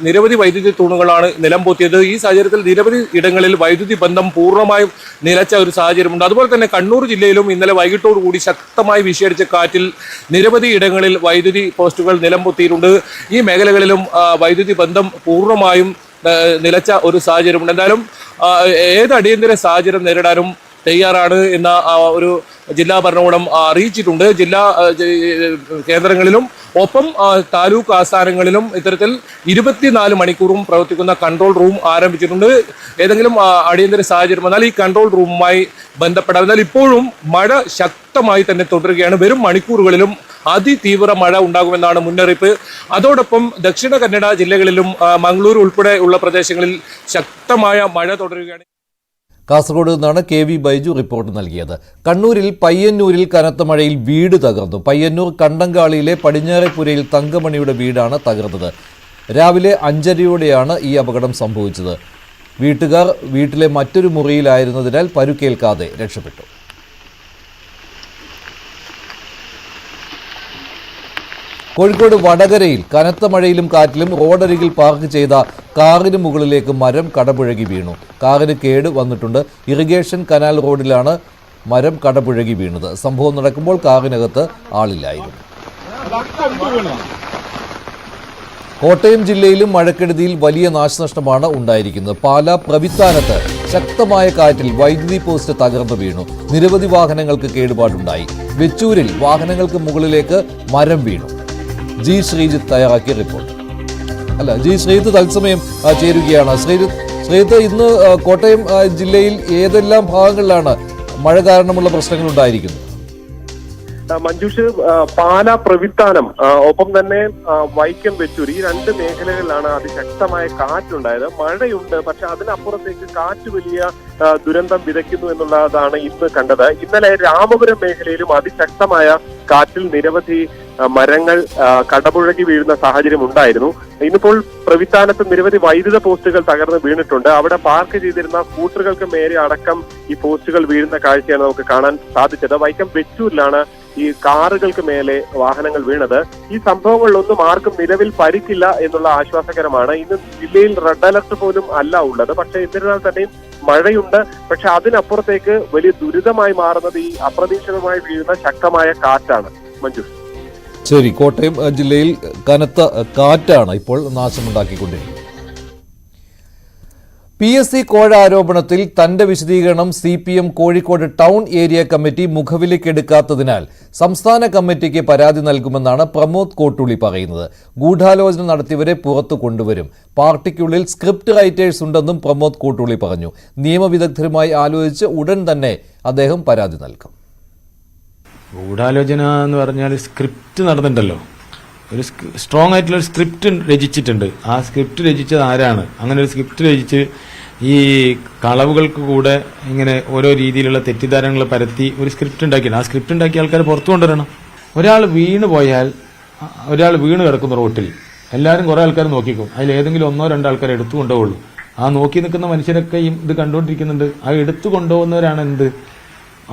നിരവധി വൈദ്യുതി തൂണുകളാണ് നിലംപൊത്തിയത്. ഈ സാഹചര്യത്തിൽ നിരവധി ഇടങ്ങളിൽ വൈദ്യുതി ബന്ധം പൂർണ്ണമായും നിലച്ച ഒരു സാഹചര്യമുണ്ട്. അതുപോലെ തന്നെ കണ്ണൂർ ജില്ലയിലും ഇന്നലെ വൈകിട്ടോടുകൂടി ശക്തമായി വീശിയടിച്ച കാറ്റിൽ നിരവധി ഇടങ്ങളിൽ വൈദ്യുതി പോസ്റ്റുകൾ നിലംപൊത്തിയിട്ടുണ്ട്. ഈ മേഖലകളിലും വൈദ്യുതി ബന്ധം പൂർണ്ണമായും നിലച്ച ഒരു സാഹചര്യമുണ്ട്. എന്തായാലും ഏത് അടിയന്തര സാഹചര്യം നേരിടാനും തയ്യാറാണ് എന്ന ഒരു ജില്ലാ ഭരണകൂടം അറിയിച്ചിട്ടുണ്ട്. ജില്ലാ കേന്ദ്രങ്ങളിലും ഒപ്പം താലൂക്ക് ആസ്ഥാനങ്ങളിലും ഇത്തരത്തിൽ 24 മണിക്കൂറും പ്രവർത്തിക്കുന്ന കൺട്രോൾ റൂം ആരംഭിച്ചിട്ടുണ്ട്. ഏതെങ്കിലും അടിയന്തര സാഹചര്യം വന്നാൽ ഈ കൺട്രോൾ റൂമുമായി ബന്ധപ്പെടാം. എന്നാൽ ഇപ്പോഴും മഴ ശക്തമായി തന്നെ തുടരുകയാണ്. വരും മണിക്കൂറുകളിലും അതിതീവ്ര മഴ ഉണ്ടാകുമെന്നാണ് മുന്നറിയിപ്പ്. അതോടൊപ്പം ദക്ഷിണ കന്നഡ ജില്ലകളിലും മംഗളൂരു ഉൾപ്പെടെയുള്ള പ്രദേശങ്ങളിൽ ശക്തമായ മഴ തുടരുകയാണ്. കാസർഗോഡ് നിന്നാണ് KV ബൈജു റിപ്പോർട്ട് നൽകിയത്. കണ്ണൂരിൽ പയ്യന്നൂരിൽ കനത്ത മഴയിൽ വീട് തകർന്നു. പയ്യന്നൂർ കണ്ടങ്കാളിയിലെ പടിഞ്ഞാറേപ്പുരയിൽ തങ്കമണിയുടെ വീടാണ് തകർന്നത്. രാവിലെ 5:30യോടെയാണ് ഈ അപകടം സംഭവിച്ചത്. വീട്ടുകാർ വീട്ടിലെ മറ്റൊരു മുറിയിലായിരുന്നതിനാൽ പരുക്കേൽക്കാതെ രക്ഷപ്പെട്ടു. കോഴിക്കോട് വടകരയിൽ കനത്ത മഴയിലും കാറ്റിലും റോഡരികിൽ പാർക്ക് ചെയ്ത കാറിന് മുകളിലേക്ക് മരം കടപുഴകി വീണു. കാറിന് കേട് വന്നിട്ടുണ്ട്. ഇറിഗേഷൻ കനാൽ റോഡിലാണ് മരം കടപുഴകി വീണത്. സംഭവം നടക്കുമ്പോൾ കാറിനകത്ത് ആളില്ലായിരുന്നു. കോട്ടയം ജില്ലയിലും മഴക്കെടുതിയിൽ വലിയ നാശനഷ്ടമാണ് ഉണ്ടായിരിക്കുന്നത്. പാലാ പ്രവിത്താനത്ത് ശക്തമായ കാറ്റിൽ വൈദ്യുതി പോസ്റ്റ് തകർന്നു വീണു. നിരവധി വാഹനങ്ങൾക്ക് കേടുപാടുണ്ടായി. വെച്ചൂരിൽ വാഹനങ്ങൾക്ക് മുകളിലേക്ക് മരം വീണു. ജി ശ്രീജിത്ത് തയ്യാറാക്കിയ റിപ്പോർട്ട്. ശ്രീജിത്ത് തത്സമയം ചേരുകയാണ്. ശ്രീജിത്ത്, ഇന്ന് കോട്ടയം ജില്ലയിൽ ഏതെല്ലാം ഭാഗങ്ങളിലാണ് മഴ കാരണമുള്ള പ്രശ്നങ്ങൾ ഉണ്ടായിരിക്കുന്നത്? മഞ്ജുഷ്, പാലാ പ്രവിത്താനം ഒപ്പം തന്നെ വൈക്കം വെച്ചൂർ, ഈ രണ്ട് മേഖലകളിലാണ് അതിശക്തമായ കാറ്റുണ്ടായത്. മഴയുണ്ട്, പക്ഷെ അതിനപ്പുറത്തേക്ക് കാറ്റ് വലിയ ദുരന്തം വിതയ്ക്കുന്നു എന്നുള്ളതാണ് ഇന്ന് കണ്ടത്. ഇന്നലെ രാമപുരം മേഖലയിലും അതിശക്തമായ കാറ്റിൽ നിരവധി മരങ്ങൾ കടപുഴകി വീഴുന്ന സാഹചര്യം ഉണ്ടായിരുന്നു. ഇന്നിപ്പോൾ പ്രവിത്താനത്ത് നിരവധി വൈദ്യുത പോസ്റ്റുകൾ തകർന്ന് വീണിട്ടുണ്ട്. അവിടെ പാർക്ക് ചെയ്തിരുന്ന സ്കൂട്ടറുകൾക്ക് മേലെ അടക്കം ഈ പോസ്റ്റുകൾ വീഴുന്ന കാഴ്ചയാണ് നമുക്ക് കാണാൻ സാധിച്ചത്. വൈക്കം വെച്ചൂരിലാണ് ഈ കാറുകൾക്ക് മേലെ വാഹനങ്ങൾ വീണത്. ഈ സംഭവങ്ങളിലൊന്നും ആർക്കും നിലവിൽ പരിക്കില്ല എന്നുള്ള ആശ്വാസകരമാണ്. ഇന്ന് ജില്ലയിൽ റെഡ് അലർട്ട് പോലും അല്ല ഉള്ളത്. പക്ഷെ എന്നിരുന്നാൽ തന്നെയും മഴയുണ്ട്. പക്ഷെ അതിനപ്പുറത്തേക്ക് വലിയ ദുരിതമായി മാറുന്നത് ഈ അപ്രതീക്ഷിതമായി വീഴുന്ന ശക്തമായ കാറ്റാണ്. മഞ്ജു, ശരി. കോട്ടയം ജില്ലയിൽ കനത്ത കാറ്റാണ് ഇപ്പോൾ നാശമുണ്ടാക്കിക്കൊണ്ടിരിക്കുന്നത്. PSC കോഴ ആരോപണത്തിൽ തന്റെ വിശദീകരണം CPM Kozhikode town area committee മുഖവിലേക്കെടുക്കാത്തതിനാൽ സംസ്ഥാന കമ്മിറ്റിക്ക് പരാതി നൽകുമെന്നാണ് പ്രമോദ് കോട്ടൂളി പറയുന്നത്. ഗൂഢാലോചന നടത്തിയവരെ പുറത്തു കൊണ്ടുവരും. പാർട്ടിക്കുള്ളിൽ സ്ക്രിപ്റ്റ് റൈറ്റേഴ്സ് ഉണ്ടെന്നും പ്രമോദ് കോട്ടൂളി പറഞ്ഞു. നിയമവിദഗ്ധരുമായി ആലോചിച്ച് ഉടൻ തന്നെ അദ്ദേഹം പരാതി നൽകും. ഗൂഢാലോചന എന്ന് പറഞ്ഞാൽ സ്ക്രിപ്റ്റ് നടന്നിട്ടുണ്ടല്ലോ. ഒരു സ്ട്രോങ് ആയിട്ടുള്ള ഒരു സ്ക്രിപ്റ്റ് രചിച്ചിട്ടുണ്ട്. ആ സ്ക്രിപ്റ്റ് രചിച്ചത് ആരാണ്? അങ്ങനെ ഒരു സ്ക്രിപ്റ്റ് രചിച്ച് ഈ കളവുകൾക്ക് കൂടെ ഇങ്ങനെ ഓരോ രീതിയിലുള്ള തെറ്റിദ്ധാരണകൾ പരത്തി ഒരു സ്ക്രിപ്റ്റ് ഉണ്ടാക്കിയാണ്. ആ സ്ക്രിപ്റ്റ് ഉണ്ടാക്കിയ ആൾക്കാർ പുറത്തു കൊണ്ടുവരണം. ഒരാൾ വീണ് പോയാൽ, ഒരാൾ വീണ് കിടക്കുന്ന റോട്ടിൽ എല്ലാവരും കുറെ ആൾക്കാർ നോക്കിക്കും. അതിൽ ഏതെങ്കിലും 1-2 ആൾക്കാർ എടുത്തു കൊണ്ടുപോകുള്ളൂ. ആ നോക്കി നിൽക്കുന്ന മനുഷ്യരൊക്കെ ഇത് കണ്ടുകൊണ്ടിരിക്കുന്നുണ്ട്. ആ എടുത്തു കൊണ്ടുപോകുന്നവരാണ് എന്ത്?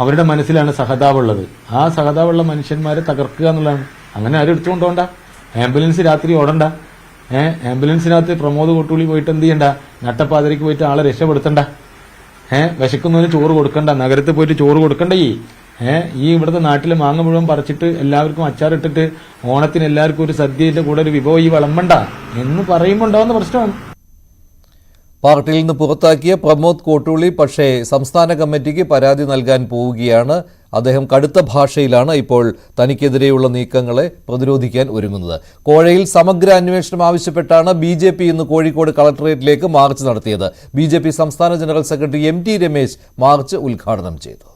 അവരുടെ മനസ്സിലാണ് സഹതാപുള്ളത്. ആ സഹതാപുള്ള മനുഷ്യന്മാരെ തകർക്കുക എന്നുള്ളതാണ്. അങ്ങനെ ആരും എടുത്തു കൊണ്ടുപോകണ്ട. ആംബുലൻസ് രാത്രി ഓടണ്ട. ആംബുലൻസിനകത്ത് പ്രമോദ് കോട്ടൂളി പോയിട്ട് എന്ത് ചെയ്യണ്ട? നട്ടപ്പാതിരയ്ക്ക് പോയിട്ട് ആളെ രക്ഷപ്പെടുത്തണ്ട. വിശക്കുന്നവന് ചോറ് കൊടുക്കണ്ട. നഗരത്തിൽ പോയിട്ട് ചോറ് കൊടുക്കണ്ടേ? ഈ ഇവിടുത്തെ നാട്ടിലെ മാങ്ങ മുഴുവൻ പറിച്ചിട്ട് എല്ലാവർക്കും അച്ചാറിട്ടിട്ട് ഓണത്തിന് എല്ലാവർക്കും ഒരു സദ്യയുടെ കൂടെ ഒരു വിഭവം ഈ വിളമ്പണ്ട എന്ന് പറയുമ്പോൾ ഉണ്ടാവുന്ന പ്രശ്നമാണ്. പാർട്ടിയിൽ നിന്ന് പുറത്താക്കിയ പ്രമോദ് കോട്ടൂളി പക്ഷേ സംസ്ഥാന കമ്മിറ്റിക്ക് പരാതി നൽകാൻ പോവുകയാണ്. അദ്ദേഹം കടുത്ത ഭാഷയിലാണ് ഇപ്പോൾ തനിക്കെതിരെയുള്ള നീക്കങ്ങളെ പ്രതിരോധിക്കാൻ ഒരുങ്ങുന്നത്. കോഴയിൽ സമഗ്ര അന്വേഷണം ആവശ്യപ്പെട്ടാണ് BJP ഇന്ന് കോഴിക്കോട് കളക്ടറേറ്റിലേക്ക് മാർച്ച് നടത്തിയത്. BJP സംസ്ഥാന general secretary MT Ramesh March ഉദ്ഘാടനം ചെയ്തു.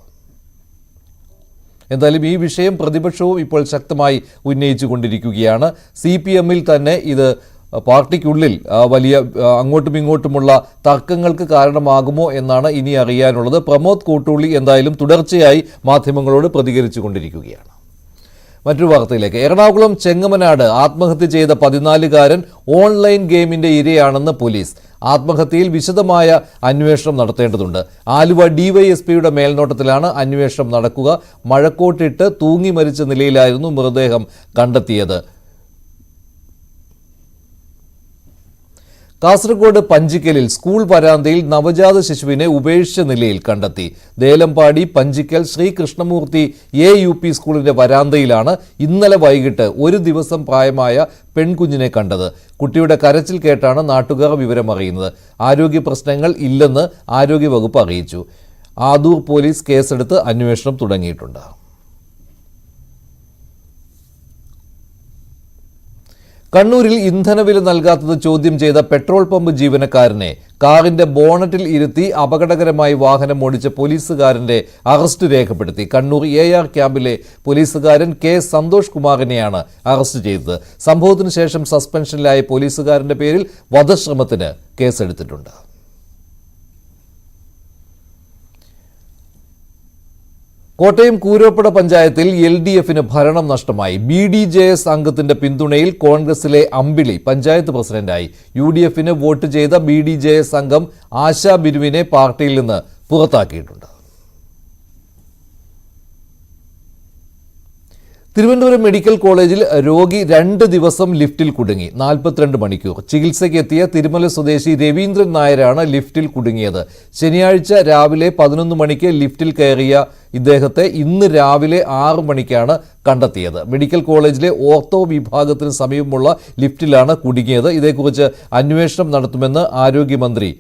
എന്തായാലും ഈ വിഷയം പ്രതിപക്ഷവും ഇപ്പോൾ ശക്തമായി ഉന്നയിച്ചുകൊണ്ടിരിക്കുകയാണ്. CPM-ൽ തന്നെ ഇത് പാർട്ടിക്കുള്ളിൽ വലിയ അങ്ങോട്ടും ഇങ്ങോട്ടുമുള്ള തർക്കങ്ങൾക്ക് കാരണമാകുമോ എന്നാണ് ഇനി അറിയാനുള്ളത്. പ്രമോദ് കോട്ടൂളി എന്തായാലും തുടർച്ചയായി മാധ്യമങ്ങളോട് പ്രതികരിച്ചു കൊണ്ടിരിക്കുകയാണ്. മറ്റൊരു വാർത്തയിലേക്ക്. എറണാകുളം ചെങ്ങമനാട് ആത്മഹത്യ ചെയ്ത 14-കാരൻ ഓൺലൈൻ ഗെയിമിന്റെ ഇരയാണെന്ന് പോലീസ്. ആത്മഹത്യയിൽ വിശദമായ അന്വേഷണം നടത്തേണ്ടതുണ്ട്. ആലുവ DYSPയുടെ മേൽനോട്ടത്തിലാണ് അന്വേഷണം നടക്കുക. മഴക്കോട്ടിട്ട് തൂങ്ങി മരിച്ച നിലയിലായിരുന്നു മൃതദേഹം കണ്ടെത്തിയത്. കാസർഗോഡ് പഞ്ചിക്കലിൽ സ്കൂൾ വരാന്തയിൽ നവജാത ശിശുവിനെ ഉപേക്ഷിച്ച നിലയിൽ കണ്ടെത്തി. ദേലമ്പാടി പഞ്ചിക്കൽ ശ്രീകൃഷ്ണമൂർത്തി AUP സ്കൂളിന്റെ വരാന്തയിലാണ് ഇന്നലെ വൈകിട്ട് 1 ദിവസം പ്രായമായ പെൺകുഞ്ഞിനെ കണ്ടത്. കുട്ടിയുടെ കരച്ചിൽ കേട്ടാണ് നാട്ടുകാർ വിവരമറിയുന്നത്. ആരോഗ്യ പ്രശ്നങ്ങൾ ഇല്ലെന്ന് ആരോഗ്യവകുപ്പ് അറിയിച്ചു. ആദൂർ പോലീസ് കേസെടുത്ത് അന്വേഷണം തുടങ്ങിയിട്ടുണ്ട്. കണ്ണൂരിൽ ഇന്ധനവില നൽകാത്തത് ചോദ്യം ചെയ്ത പെട്രോൾ പമ്പ് ജീവനക്കാരനെ കാറിന്റെ ബോണറ്റിൽ ഇരുത്തി അപകടകരമായി വാഹനം ഓടിച്ച പോലീസുകാരന്റെ അറസ്റ്റ് രേഖപ്പെടുത്തി. കണ്ണൂർ AR ക്യാമ്പിലെ പോലീസുകാരൻ K സന്തോഷ് കുമാറിനെയാണ് അറസ്റ്റ് ചെയ്തത്. സംഭവത്തിന് ശേഷം സസ്പെൻഷനിലായ പോലീസുകാരന്റെ പേരിൽ വധശ്രമത്തിന് കേസെടുത്തിട്ടുണ്ട്. കോട്ടയം കൂരോപ്പട പഞ്ചായത്തിൽ LDFന് ഭരണം നഷ്ടമായി. BDJS അംഗത്തിന്റെ പിന്തുണയിൽ കോൺഗ്രസിലെ അമ്പിളി പഞ്ചായത്ത് പ്രസിഡന്റായി. UDFന് വോട്ട് ചെയ്ത BDJS അംഗം ആശാ ബിനുവിനെ പാർട്ടിയിൽ നിന്ന് പുറത്താക്കിയിട്ടുണ്ട്. തിരുവനന്തപുരം മെഡിക്കൽ കോളേജിൽ രോഗി 2 ദിവസം ലിഫ്റ്റിൽ കുടുങ്ങി. 42 മണിക്കൂർ ചികിത്സയ്ക്കെത്തിയ തിരുമല സ്വദേശി രവീന്ദ്രൻ നായരാണ് ലിഫ്റ്റിൽ കുടുങ്ങിയത്. ശനിയാഴ്ച രാവിലെ 11 മണിക്ക് ലിഫ്റ്റിൽ കയറിയ ഇദ്ദേഹത്തെ ഇന്ന് രാവിലെ 6 മണിക്കാണ് കണ്ടെത്തിയത്. മെഡിക്കൽ കോളേജിലെ ഓർത്തോ വിഭാഗത്തിന് സമീപമുള്ള ലിഫ്റ്റിലാണ് കുടുങ്ങിയത്. ഇതേക്കുറിച്ച് അന്വേഷണം നടത്തുമെന്ന് ആരോഗ്യമന്ത്രി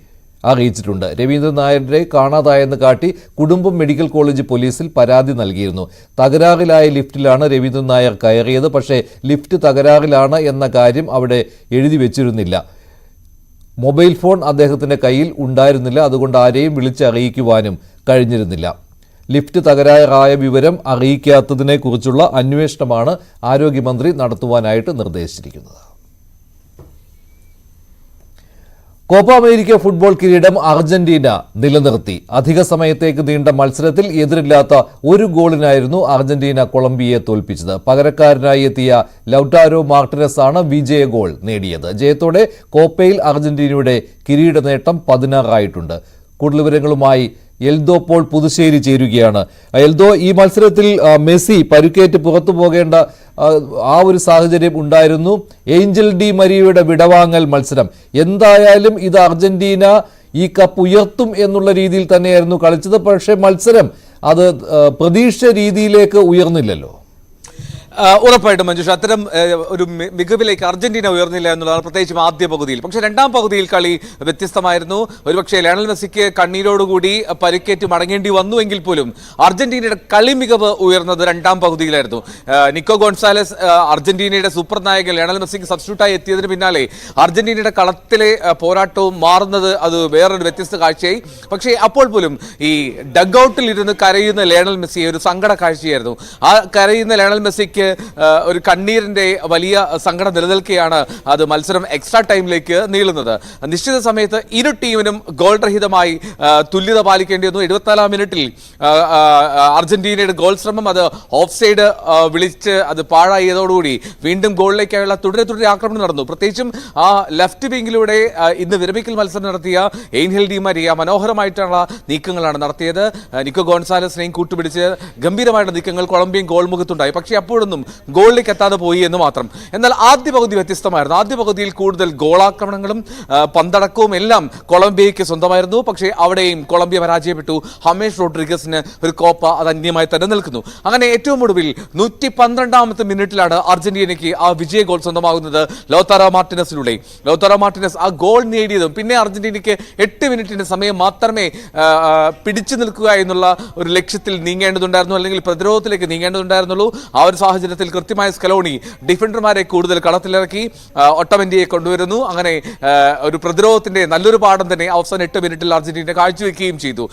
അറിയിച്ചിട്ടുണ്ട്. രവീന്ദ്രൻ നായരെ കാണാതായെന്ന് കാട്ടി കുടുംബം മെഡിക്കൽ കോളേജ് പോലീസിൽ പരാതി നൽകിയിരുന്നു. തകരാറിലായ ലിഫ്റ്റിലാണ് രവീന്ദ്രൻ നായർ കയറിയത്. പക്ഷേ ലിഫ്റ്റ് തകരാറിലാണ് എന്ന കാര്യം അവിടെ എഴുതി വെച്ചിരുന്നില്ല. മൊബൈൽ ഫോൺ അദ്ദേഹത്തിൻ്റെ കയ്യിൽ ഉണ്ടായിരുന്നില്ല. അതുകൊണ്ട് ആരെയും വിളിച്ചറിയിക്കുവാനും കഴിഞ്ഞിരുന്നില്ല. ലിഫ്റ്റ് തകരാറായ വിവരം അറിയിക്കാത്തതിനെക്കുറിച്ചുള്ള അന്വേഷണമാണ് ആരോഗ്യമന്ത്രി നടത്തുവാനായിട്ട് നിർദ്ദേശിച്ചിരിക്കുന്നത്. കോപ്പ അമേരിക്ക ഫുട്ബോൾ കിരീടം അർജന്റീന നിലനിർത്തി. അധിക സമയത്തേക്ക് നീണ്ട മത്സരത്തിൽ എതിരില്ലാത്ത 1 ഗോളിനായിരുന്നു അർജന്റീന കൊളംബിയയെ തോൽപ്പിച്ചത്. പകരക്കാരനായി എത്തിയ ലൗട്ടാരോ മാർട്ടിനസ് ആണ് വിജയ ഗോൾ നേടിയത്. ജയത്തോടെ കോപ്പയിൽ അർജന്റീനയുടെ കിരീട നേട്ടം 16 ആയിട്ടുണ്ട്. കൂടുതൽ വിവരങ്ങളുമായി എൽദോ പോൾ പുതുശ്ശേരി ചേരുകയാണ്. എൽദോ, ഈ മത്സരത്തിൽ മെസ്സി പരുക്കേറ്റ് പുറത്തു പോകേണ്ട ആ ഒരു സാഹചര്യം ഉണ്ടായിരുന്നു. ഏഞ്ചൽ ഡി മരിയയുടെ വിടവാങ്ങൽ മത്സരം. എന്തായാലും ഇത് അർജന്റീന ഈ കപ്പ് ഉയർത്തും എന്നുള്ള രീതിയിൽ തന്നെയായിരുന്നു കളിച്ചത്. പക്ഷേ മത്സരം അത് പ്രതീക്ഷിച്ച രീതിയിലേക്ക് ഉയർന്നില്ലല്ലോ. ഉറപ്പായിട്ടും മഞ്ജുഷ, അത്തരം ഒരു മികവിലേക്ക് അർജന്റീന ഉയർന്നില്ല എന്നുള്ളതാണ്, പ്രത്യേകിച്ചും ആദ്യ പകുതിയിൽ. പക്ഷേ രണ്ടാം പകുതിയിൽ കളി വ്യത്യസ്തമായിരുന്നു. ഒരുപക്ഷെ ലയണൽ മെസ്സിക്ക് കണ്ണീരോടുകൂടി പരിക്കേറ്റ് മടങ്ങേണ്ടി വന്നുവെങ്കിൽ പോലും അർജന്റീനയുടെ കളി മികവ് ഉയർന്നത് രണ്ടാം പകുതിയിലായിരുന്നു. നിക്കോ ഗോൺസാലസ് അർജന്റീനയുടെ സൂപ്പർ നായകൻ ലയണൽ മെസ്സിക്ക് സബ്സ്റ്റിറ്റ്യൂട്ടായി എത്തിയതിന് പിന്നാലെ അർജന്റീനയുടെ കളത്തിലെ പോരാട്ടവും മാറുന്നത് അത് വേറൊരു വ്യത്യസ്ത കാഴ്ചയായി. പക്ഷേ അപ്പോൾ പോലും ഈ ഡഗ് ഔട്ടിൽ ഇരുന്ന് കരയുന്ന ലയണൽ മെസ്സി ഒരു സങ്കട കാഴ്ചയായിരുന്നു. ആ കരയുന്ന ലയണൽ മെസ്സിക്ക് ഒരു കണ്ണീരിന്റെ വലിയ സങ്കടം നിലനിൽക്കുകയാണ്. അത് മത്സരം എക്സ്ട്രാ ടൈമിലേക്ക് നീളുന്നത്. നിശ്ചിത സമയത്ത് ഇരു ടീമിനും ഗോൾ രഹിതമായി തുല്യത പാലിക്കേണ്ടി വന്നു. 74-ാം മിനിറ്റിൽ അർജന്റീനയുടെ ഗോൾ ശ്രമം അത് ഓഫ് സൈഡ് വിളിച്ച് അത് പാഴായതോടുകൂടി വീണ്ടും ഗോളിലേക്കായുള്ള തുടരെ ആക്രമണം നടന്നു. പ്രത്യേകിച്ചും ആ ലെഫ്റ്റ് വിങ്ങിലൂടെ ഇന്ന് വിരമിക്കൽ മത്സരം നടത്തിയ ഏഞ്ചൽ ഡി മരിയ മനോഹരമായിട്ടുള്ള നീക്കങ്ങളാണ് നടത്തിയത്. നിക്കോ ഗോൺസാലസിനെയും കൂട്ടുപിടിച്ച് ഗംഭീരമായിട്ടുള്ള നീക്കങ്ങൾ കൊളംബിയൻ ഗോൾ മുഖത്തുണ്ടായി. പക്ഷേ അപ്പോഴൊന്നും മറ്റൊന്നും ഗോളിലേക്ക് എത്താതെ പോയി എന്ന് മാത്രം. എന്നാൽ ആദ്യ പകുതി വ്യത്യസ്തമായിരുന്നു. ആദ്യ പകുതിയിൽ കൂടുതൽ ഗോളാക്രമണങ്ങളും പന്തടക്കവും എല്ലാം കൊളംബിയയ്ക്ക് സ്വന്തമായിരുന്നു. പക്ഷേ അവിടെയും കൊളംബിയ പരാജയപ്പെട്ടു. ഹമേഷ് റോഡ്രിഗസിന് ഒരു കോപ്പ അത് അന്യമായി തന്നെ നിൽക്കുന്നു. അങ്ങനെ ഏറ്റവും ഒടുവിൽ 112ാമത്തെ മിനിറ്റിലാണ് അർജന്റീനയ്ക്ക് ആ വിജയ ഗോൾ സ്വന്തമാകുന്നത് ലൗതാരോ മാർട്ടിനസിലൂടെ. ലൗതാരോ മാർട്ടിനസ് ആ ഗോൾ നേടിയതും പിന്നെ അർജന്റീനയ്ക്ക് 8 മിനിറ്റിന്റെ സമയം മാത്രമേ പിടിച്ചു നിൽക്കുക എന്നുള്ള ഒരു ലക്ഷ്യത്തിൽ നീങ്ങേണ്ടതുണ്ടായിരുന്നു, അല്ലെങ്കിൽ പ്രതിരോധത്തിലേക്ക് നീങ്ങേണ്ടതുണ്ടായിരുന്നുള്ളൂ. ആ ഒരു സാഹചര്യത്തിൽ കൃത്യമായ സ്കലോണി ഡിഫൻഡർമാരെ കൂടുതൽ കളത്തിലിറക്കി ഒട്ടമന്റിയെ കൊണ്ടുവരുന്നു. അങ്ങനെ ഒരു പ്രതിരോധത്തിന്റെ നല്ലൊരു പാഠം തന്നെ അവസാന 8 മിനിറ്റിൽ അർജന്റീന കാഴ്ചവെക്കുകയും ചെയ്തു.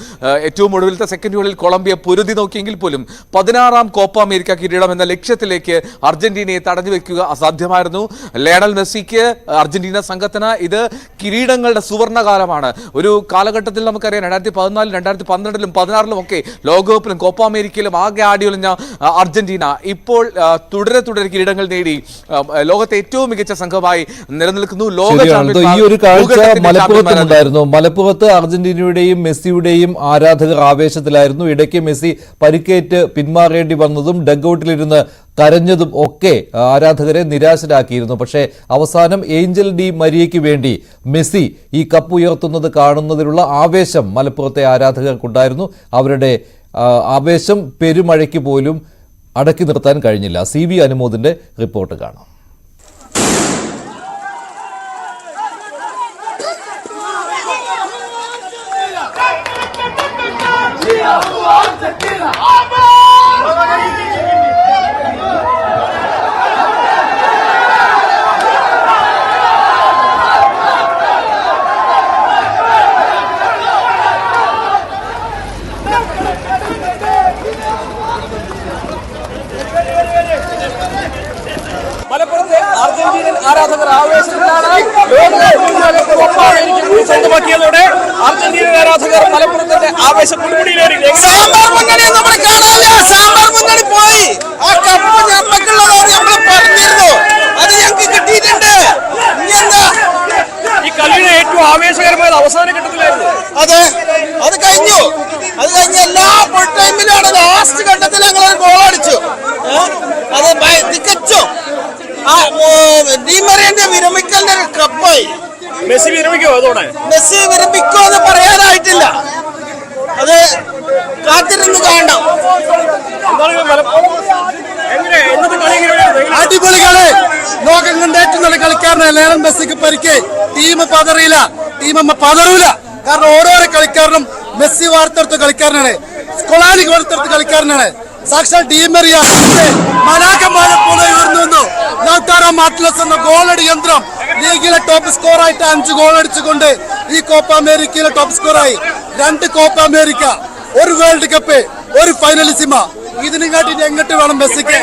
ഏറ്റവും ഒടുവിലത്തെ സെക്കൻഡുകളിൽ കൊളംബിയ പൊരുതി നോക്കിയെങ്കിൽ പോലും 16ാം കോപ്പ അമേരിക്ക കിരീടം എന്ന ലക്ഷ്യത്തിലേക്ക് അർജന്റീനയെ തടഞ്ഞു വെക്കുക അസാധ്യമായിരുന്നു. ലയണൽ മെസ്സിക്ക്, അർജന്റീന സംഘത്തിന് ഇത് കിരീടങ്ങളുടെ സുവർണകാലമാണ്. ഒരു കാലഘട്ടത്തിൽ നമുക്കറിയാം 2014, 2012, 2016 ഒക്കെ ലോകകപ്പിലും കോപ്പ അമേരിക്കയിലും ആകെ ആടിയൊളിഞ്ഞ അർജന്റീന ഇപ്പോൾ തുടരെ കിരീടങ്ങൾ നേടി ലോകത്തെ ഏറ്റവും മികച്ച സംഘമായി നിലനിൽക്കുന്നു. ഈ ഒരു കാഴ്ച മലപ്പുറത്തുണ്ടായിരുന്നു. മലപ്പുറത്ത് അർജന്റീനയുടെയും മെസ്സിയുടെയും ആരാധകർ ആവേശത്തിലായിരുന്നു. ഇടയ്ക്ക് മെസ്സി പരിക്കേറ്റ് പിന്മാറേണ്ടി വന്നതും ഡഗ്ഔട്ടിലിരുന്ന് കരഞ്ഞതും ഒക്കെ ആരാധകരെ നിരാശരാക്കിയിരുന്നു. പക്ഷേ അവസാനം ഏഞ്ചൽ ഡി മരിയയ്ക്ക് വേണ്ടി മെസ്സി ഈ കപ്പ് ഉയർത്തുന്നത് കാണുന്നതിലുള്ള ആവേശം മലപ്പുറത്തെ ആരാധകർക്കുണ്ടായിരുന്നു. അവരുടെ ആവേശം പെരുമഴയ്ക്ക് പോലും അടക്കി നിർത്താൻ കഴിഞ്ഞില്ല. CV അനുമോദിന്റെ റിപ്പോർട്ട് കാണാം. മലപ്പുറത്തെ അർജന്റീനൻ ആരാധകർ ആവേശത്തിലാണ്. സ്വന്തമാക്കിയതോടെ അർജന്റീനൻ ആരാധകർ മലപ്പുറത്തിന്റെ ആവേശ പുൽമുടിയിലേറി. സാമ്പാർ മുന്നണി നമ്മൾ കാണാനില്ല. സാമ്പാർ മുന്നണി പോയി. ആ കപ്പ് ഞമ്മക്കുള്ളതാണ് നമ്മൾ പറഞ്ഞിരുന്നു. അത് ഞങ്ങൾക്ക് കിട്ടിയിട്ടുണ്ട്. ഈ കളിയുടെ ഏറ്റവും ആവേശകരമായത് അവസാന ഘട്ടത്തിലായിരുന്നു. അതെ, അത് കഴിഞ്ഞു. എല്ലാ ഫുൾ ടൈമിലാണ് ലാസ്റ്റ് ഘട്ടത്തിൽ ഞങ്ങൾ ഒരു ഗോൾ അടിച്ചു. അത് തികച്ചു. ഡിമറിയന്റെ വിരമിക്കലിന്റെ ഒരു കപ്പായി. മെസ്സി വിരമിക്കോ? അതോടെ മെസ്സി വിരമിക്കോ എന്ന് പറയാനായിട്ടില്ല. അത് കാത്തിരുന്ന് കാണണം. അടിപൊളി കളി. ലോകം കണ്ട ഏറ്റവും നല്ല കളിക്കാരനാണ് ലയണൽ മെസ്സിക്ക് പരിക്ക്. ടീം പതറിയില്ല, ടീം പതറൂല. കാരണം ഓരോരോ കളിക്കാരനും മെസ്സി വാർത്തെടുത്ത കളിക്കാരനാണ്, സ്കൊളാനി വാർത്തെടുത്ത കളിക്കാരനാണ്. സാക്ഷാൽ ഡിമറിയ മലാക്കന്മാരെ പോലെ ഉയർന്നു. ലൗതാരോ മാർട്ടിനസ് എന്ന ഗോളടി യന്ത്രം ലീഗിലെ ടോപ്പ് സ്കോറായിട്ട് 5 ഗോൾ അടിച്ചുകൊണ്ട് ഈ കോപ്പ അമേരിക്കയിലെ ടോപ്പ് സ്കോറായി. 2 Copa America, 1 world cup, 1 Finalissima. ഇതിനെക്കാട്ടി എങ്ങോട്ട് വേണം മെസ്സിക്ക്?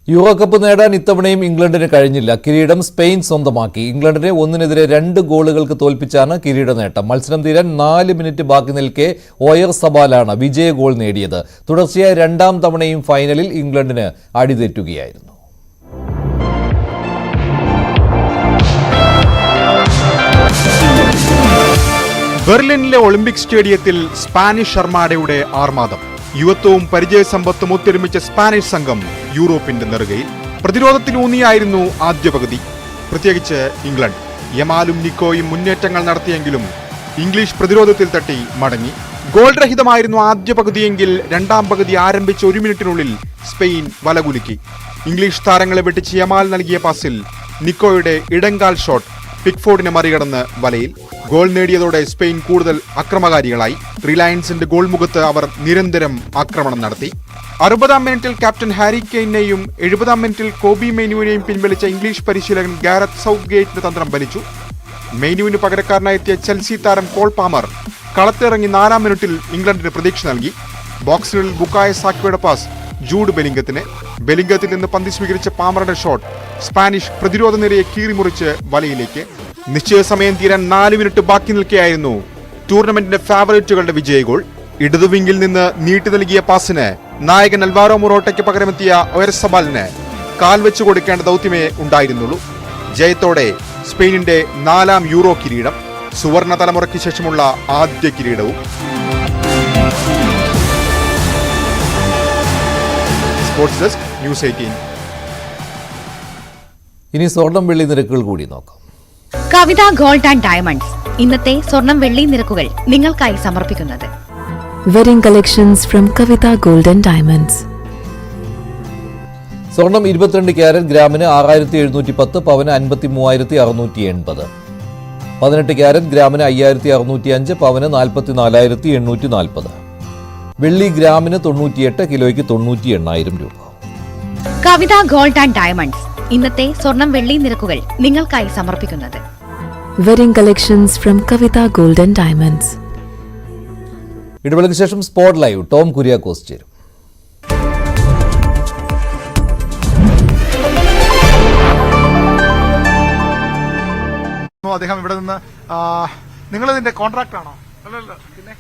യൂറോ കപ്പ് നേടാൻ ഇത്തവണയും ഇംഗ്ലണ്ടിന് കഴിഞ്ഞില്ല. കിരീടം സ്പെയിൻ സ്വന്തമാക്കി. ഇംഗ്ലണ്ടിനെ 1-നെതിരെ 2 ഗോളുകൾക്ക് തോൽപ്പിച്ചാണ് കിരീട നേട്ടം. മത്സരം തീരാൻ 4 മിനിറ്റ് ബാക്കി നിൽക്കെ ഓയർ സബാലാണ് വിജയ ഗോൾ നേടിയത്. തുടർച്ചയായ 2ാം തവണയും ഫൈനലിൽ ഇംഗ്ലണ്ടിന് അടിതെറ്റുകയായിരുന്നു. ബെർലിനിലെ ഒളിമ്പിക് സ്റ്റേഡിയത്തിൽ സ്പാനിഷ് അർമാഡയുടെ ആർമാദം. യുവത്വവും പരിചയസമ്പത്തും ഒത്തൊരുമിച്ച സ്പാനിഷ് സംഘം യൂറോപ്പിന്റെ നെറുകയിൽ. പ്രതിരോധത്തിലൂന്നിയായിരുന്നു ആദ്യ പകുതി, പ്രത്യേകിച്ച് ഇംഗ്ലണ്ട്. യമാലും നിക്കോയും മുന്നേറ്റങ്ങൾ നടത്തിയെങ്കിലും ഇംഗ്ലീഷ് പ്രതിരോധത്തിൽ തട്ടി മടങ്ങി. ഗോൾ രഹിതമായിരുന്നു ആദ്യ പകുതിയെങ്കിൽ 2ാം പകുതി ആരംഭിച്ച 1 മിനിറ്റിനുള്ളിൽ സ്പെയിൻ വലകുലുക്കി. ഇംഗ്ലീഷ് താരങ്ങളെ വെട്ടിച്ച് യമാൽ നൽകിയ പാസിൽ നിക്കോയുടെ ഇടങ്കാൽ ഷോട്ട് പിക്ഫോർഡിനെ മറികടന്ന് വലയിൽ. ഗോൾ നേടിയതോടെ സ്പെയിൻ കൂടുതൽ അക്രമകാരികളായി. റിലയൻസിന്റെ ഗോൾ മുഖത്ത് അവർ നിരന്തരം ആക്രമണം നടത്തി. 60ാം മിനിറ്റിൽ ക്യാപ്റ്റൻ ഹാരി കെയ്നെയും 70ാം മിനിറ്റിൽ കോബി മെയ്നുവിനെയും പിൻവലിച്ച ഇംഗ്ലീഷ് പരിശീലകൻ ഗാരത്ത് സൗത്ത്ഗേറ്റിന്റെ തന്ത്രം ഫലിച്ചു. മെയ്നുവിന് പകരക്കാരനായെത്തിയ ചെൽസി താരം കോൾ പാമർ കളത്തിറങ്ങി 4ാം മിനിറ്റിൽ ഇംഗ്ലണ്ടിന് പ്രതീക്ഷ നൽകി. ബോക്സിനുള്ളിൽ ബുക്കായ സാക്കയുടെ പാസ് ജൂഡ് ബെലിംഗത്തിന്. ബെലിംഗത്തിൽ നിന്ന് പന്ത് സ്വീകരിച്ച പാമറുടെ ഷോട്ട് സ്പാനിഷ് പ്രതിരോധ നിരയെ കീറിമുറിച്ച് വലയിലേക്ക്. നിശ്ചയ സമയം തീരാൻ 4 മിനിറ്റ് ബാക്കി നിൽക്കെയായിരുന്നു ടൂർണമെന്റിന്റെ ഫേവറേറ്റുകളുടെ വിജയ ഗോൾ. ഇടതുവിംഗിൽ നിന്ന് നീട്ടി നൽകിയ പാസിന് നായകൻ അൽവാരോ മൊറോട്ടയ്ക്ക് പകരമെത്തിയ ഒയർസബാലിന് കാൽ വെച്ചു കൊടുക്കേണ്ട ദൗത്യമേ ഉണ്ടായിരുന്നുള്ളൂ. ജയത്തോടെ സ്പെയിനിന്റെ 4ാം യൂറോ കിരീടം, സുവർണ തലമുറയ്ക്ക് ശേഷമുള്ള ആദ്യ കിരീടവും. Sports desk, news 18. ഇനി സ്വർണം വെള്ളി നിരക്കുകൾ കൂടി നോക്കാം. കവിത ഗോൾഡ് ആൻഡ് ഡയമണ്ട്സ് ഇന്നത്തെ സ്വർണം വെള്ളി നിരക്കുകൾ നിങ്ങൾക്കായി സമർപ്പിക്കുന്നത് wedding collections from Kavitha gold and diamonds. സ്വർണം 22 ക്യാരറ്റ് ഗ്രാമിന് 6710, പവന് 53,680. 18 ക്യാരറ്റ് ഗ്രാമിന് 5605, പവന് 44,840. വെള്ളി ഗ്രാമിന് 98, കിലോയ്ക്ക് 98,000 രൂപ. കവിത ഗോൾഡ് ആൻഡ് ഡയമണ്ട്സ് ഇന്നത്തെ സ്വർണം വെള്ളി നിരക്കുകൾ നിങ്ങൾക്കായി സമർപ്പിക്കുന്നത് wedding collections from Kavitha gold and diamonds. ഇടവേളയ്ക്ക് ശേഷം സ്പോട്ട് ലൈവ് ടോം കുര്യാക്കോസ് ചേരും. അദ്ദേഹം ഇവിടെ നിന്ന് നിങ്ങളിതിന്റെ കോൺട്രാക്ട് ആണോ? അല്ലല്ലോ. പിന്നെ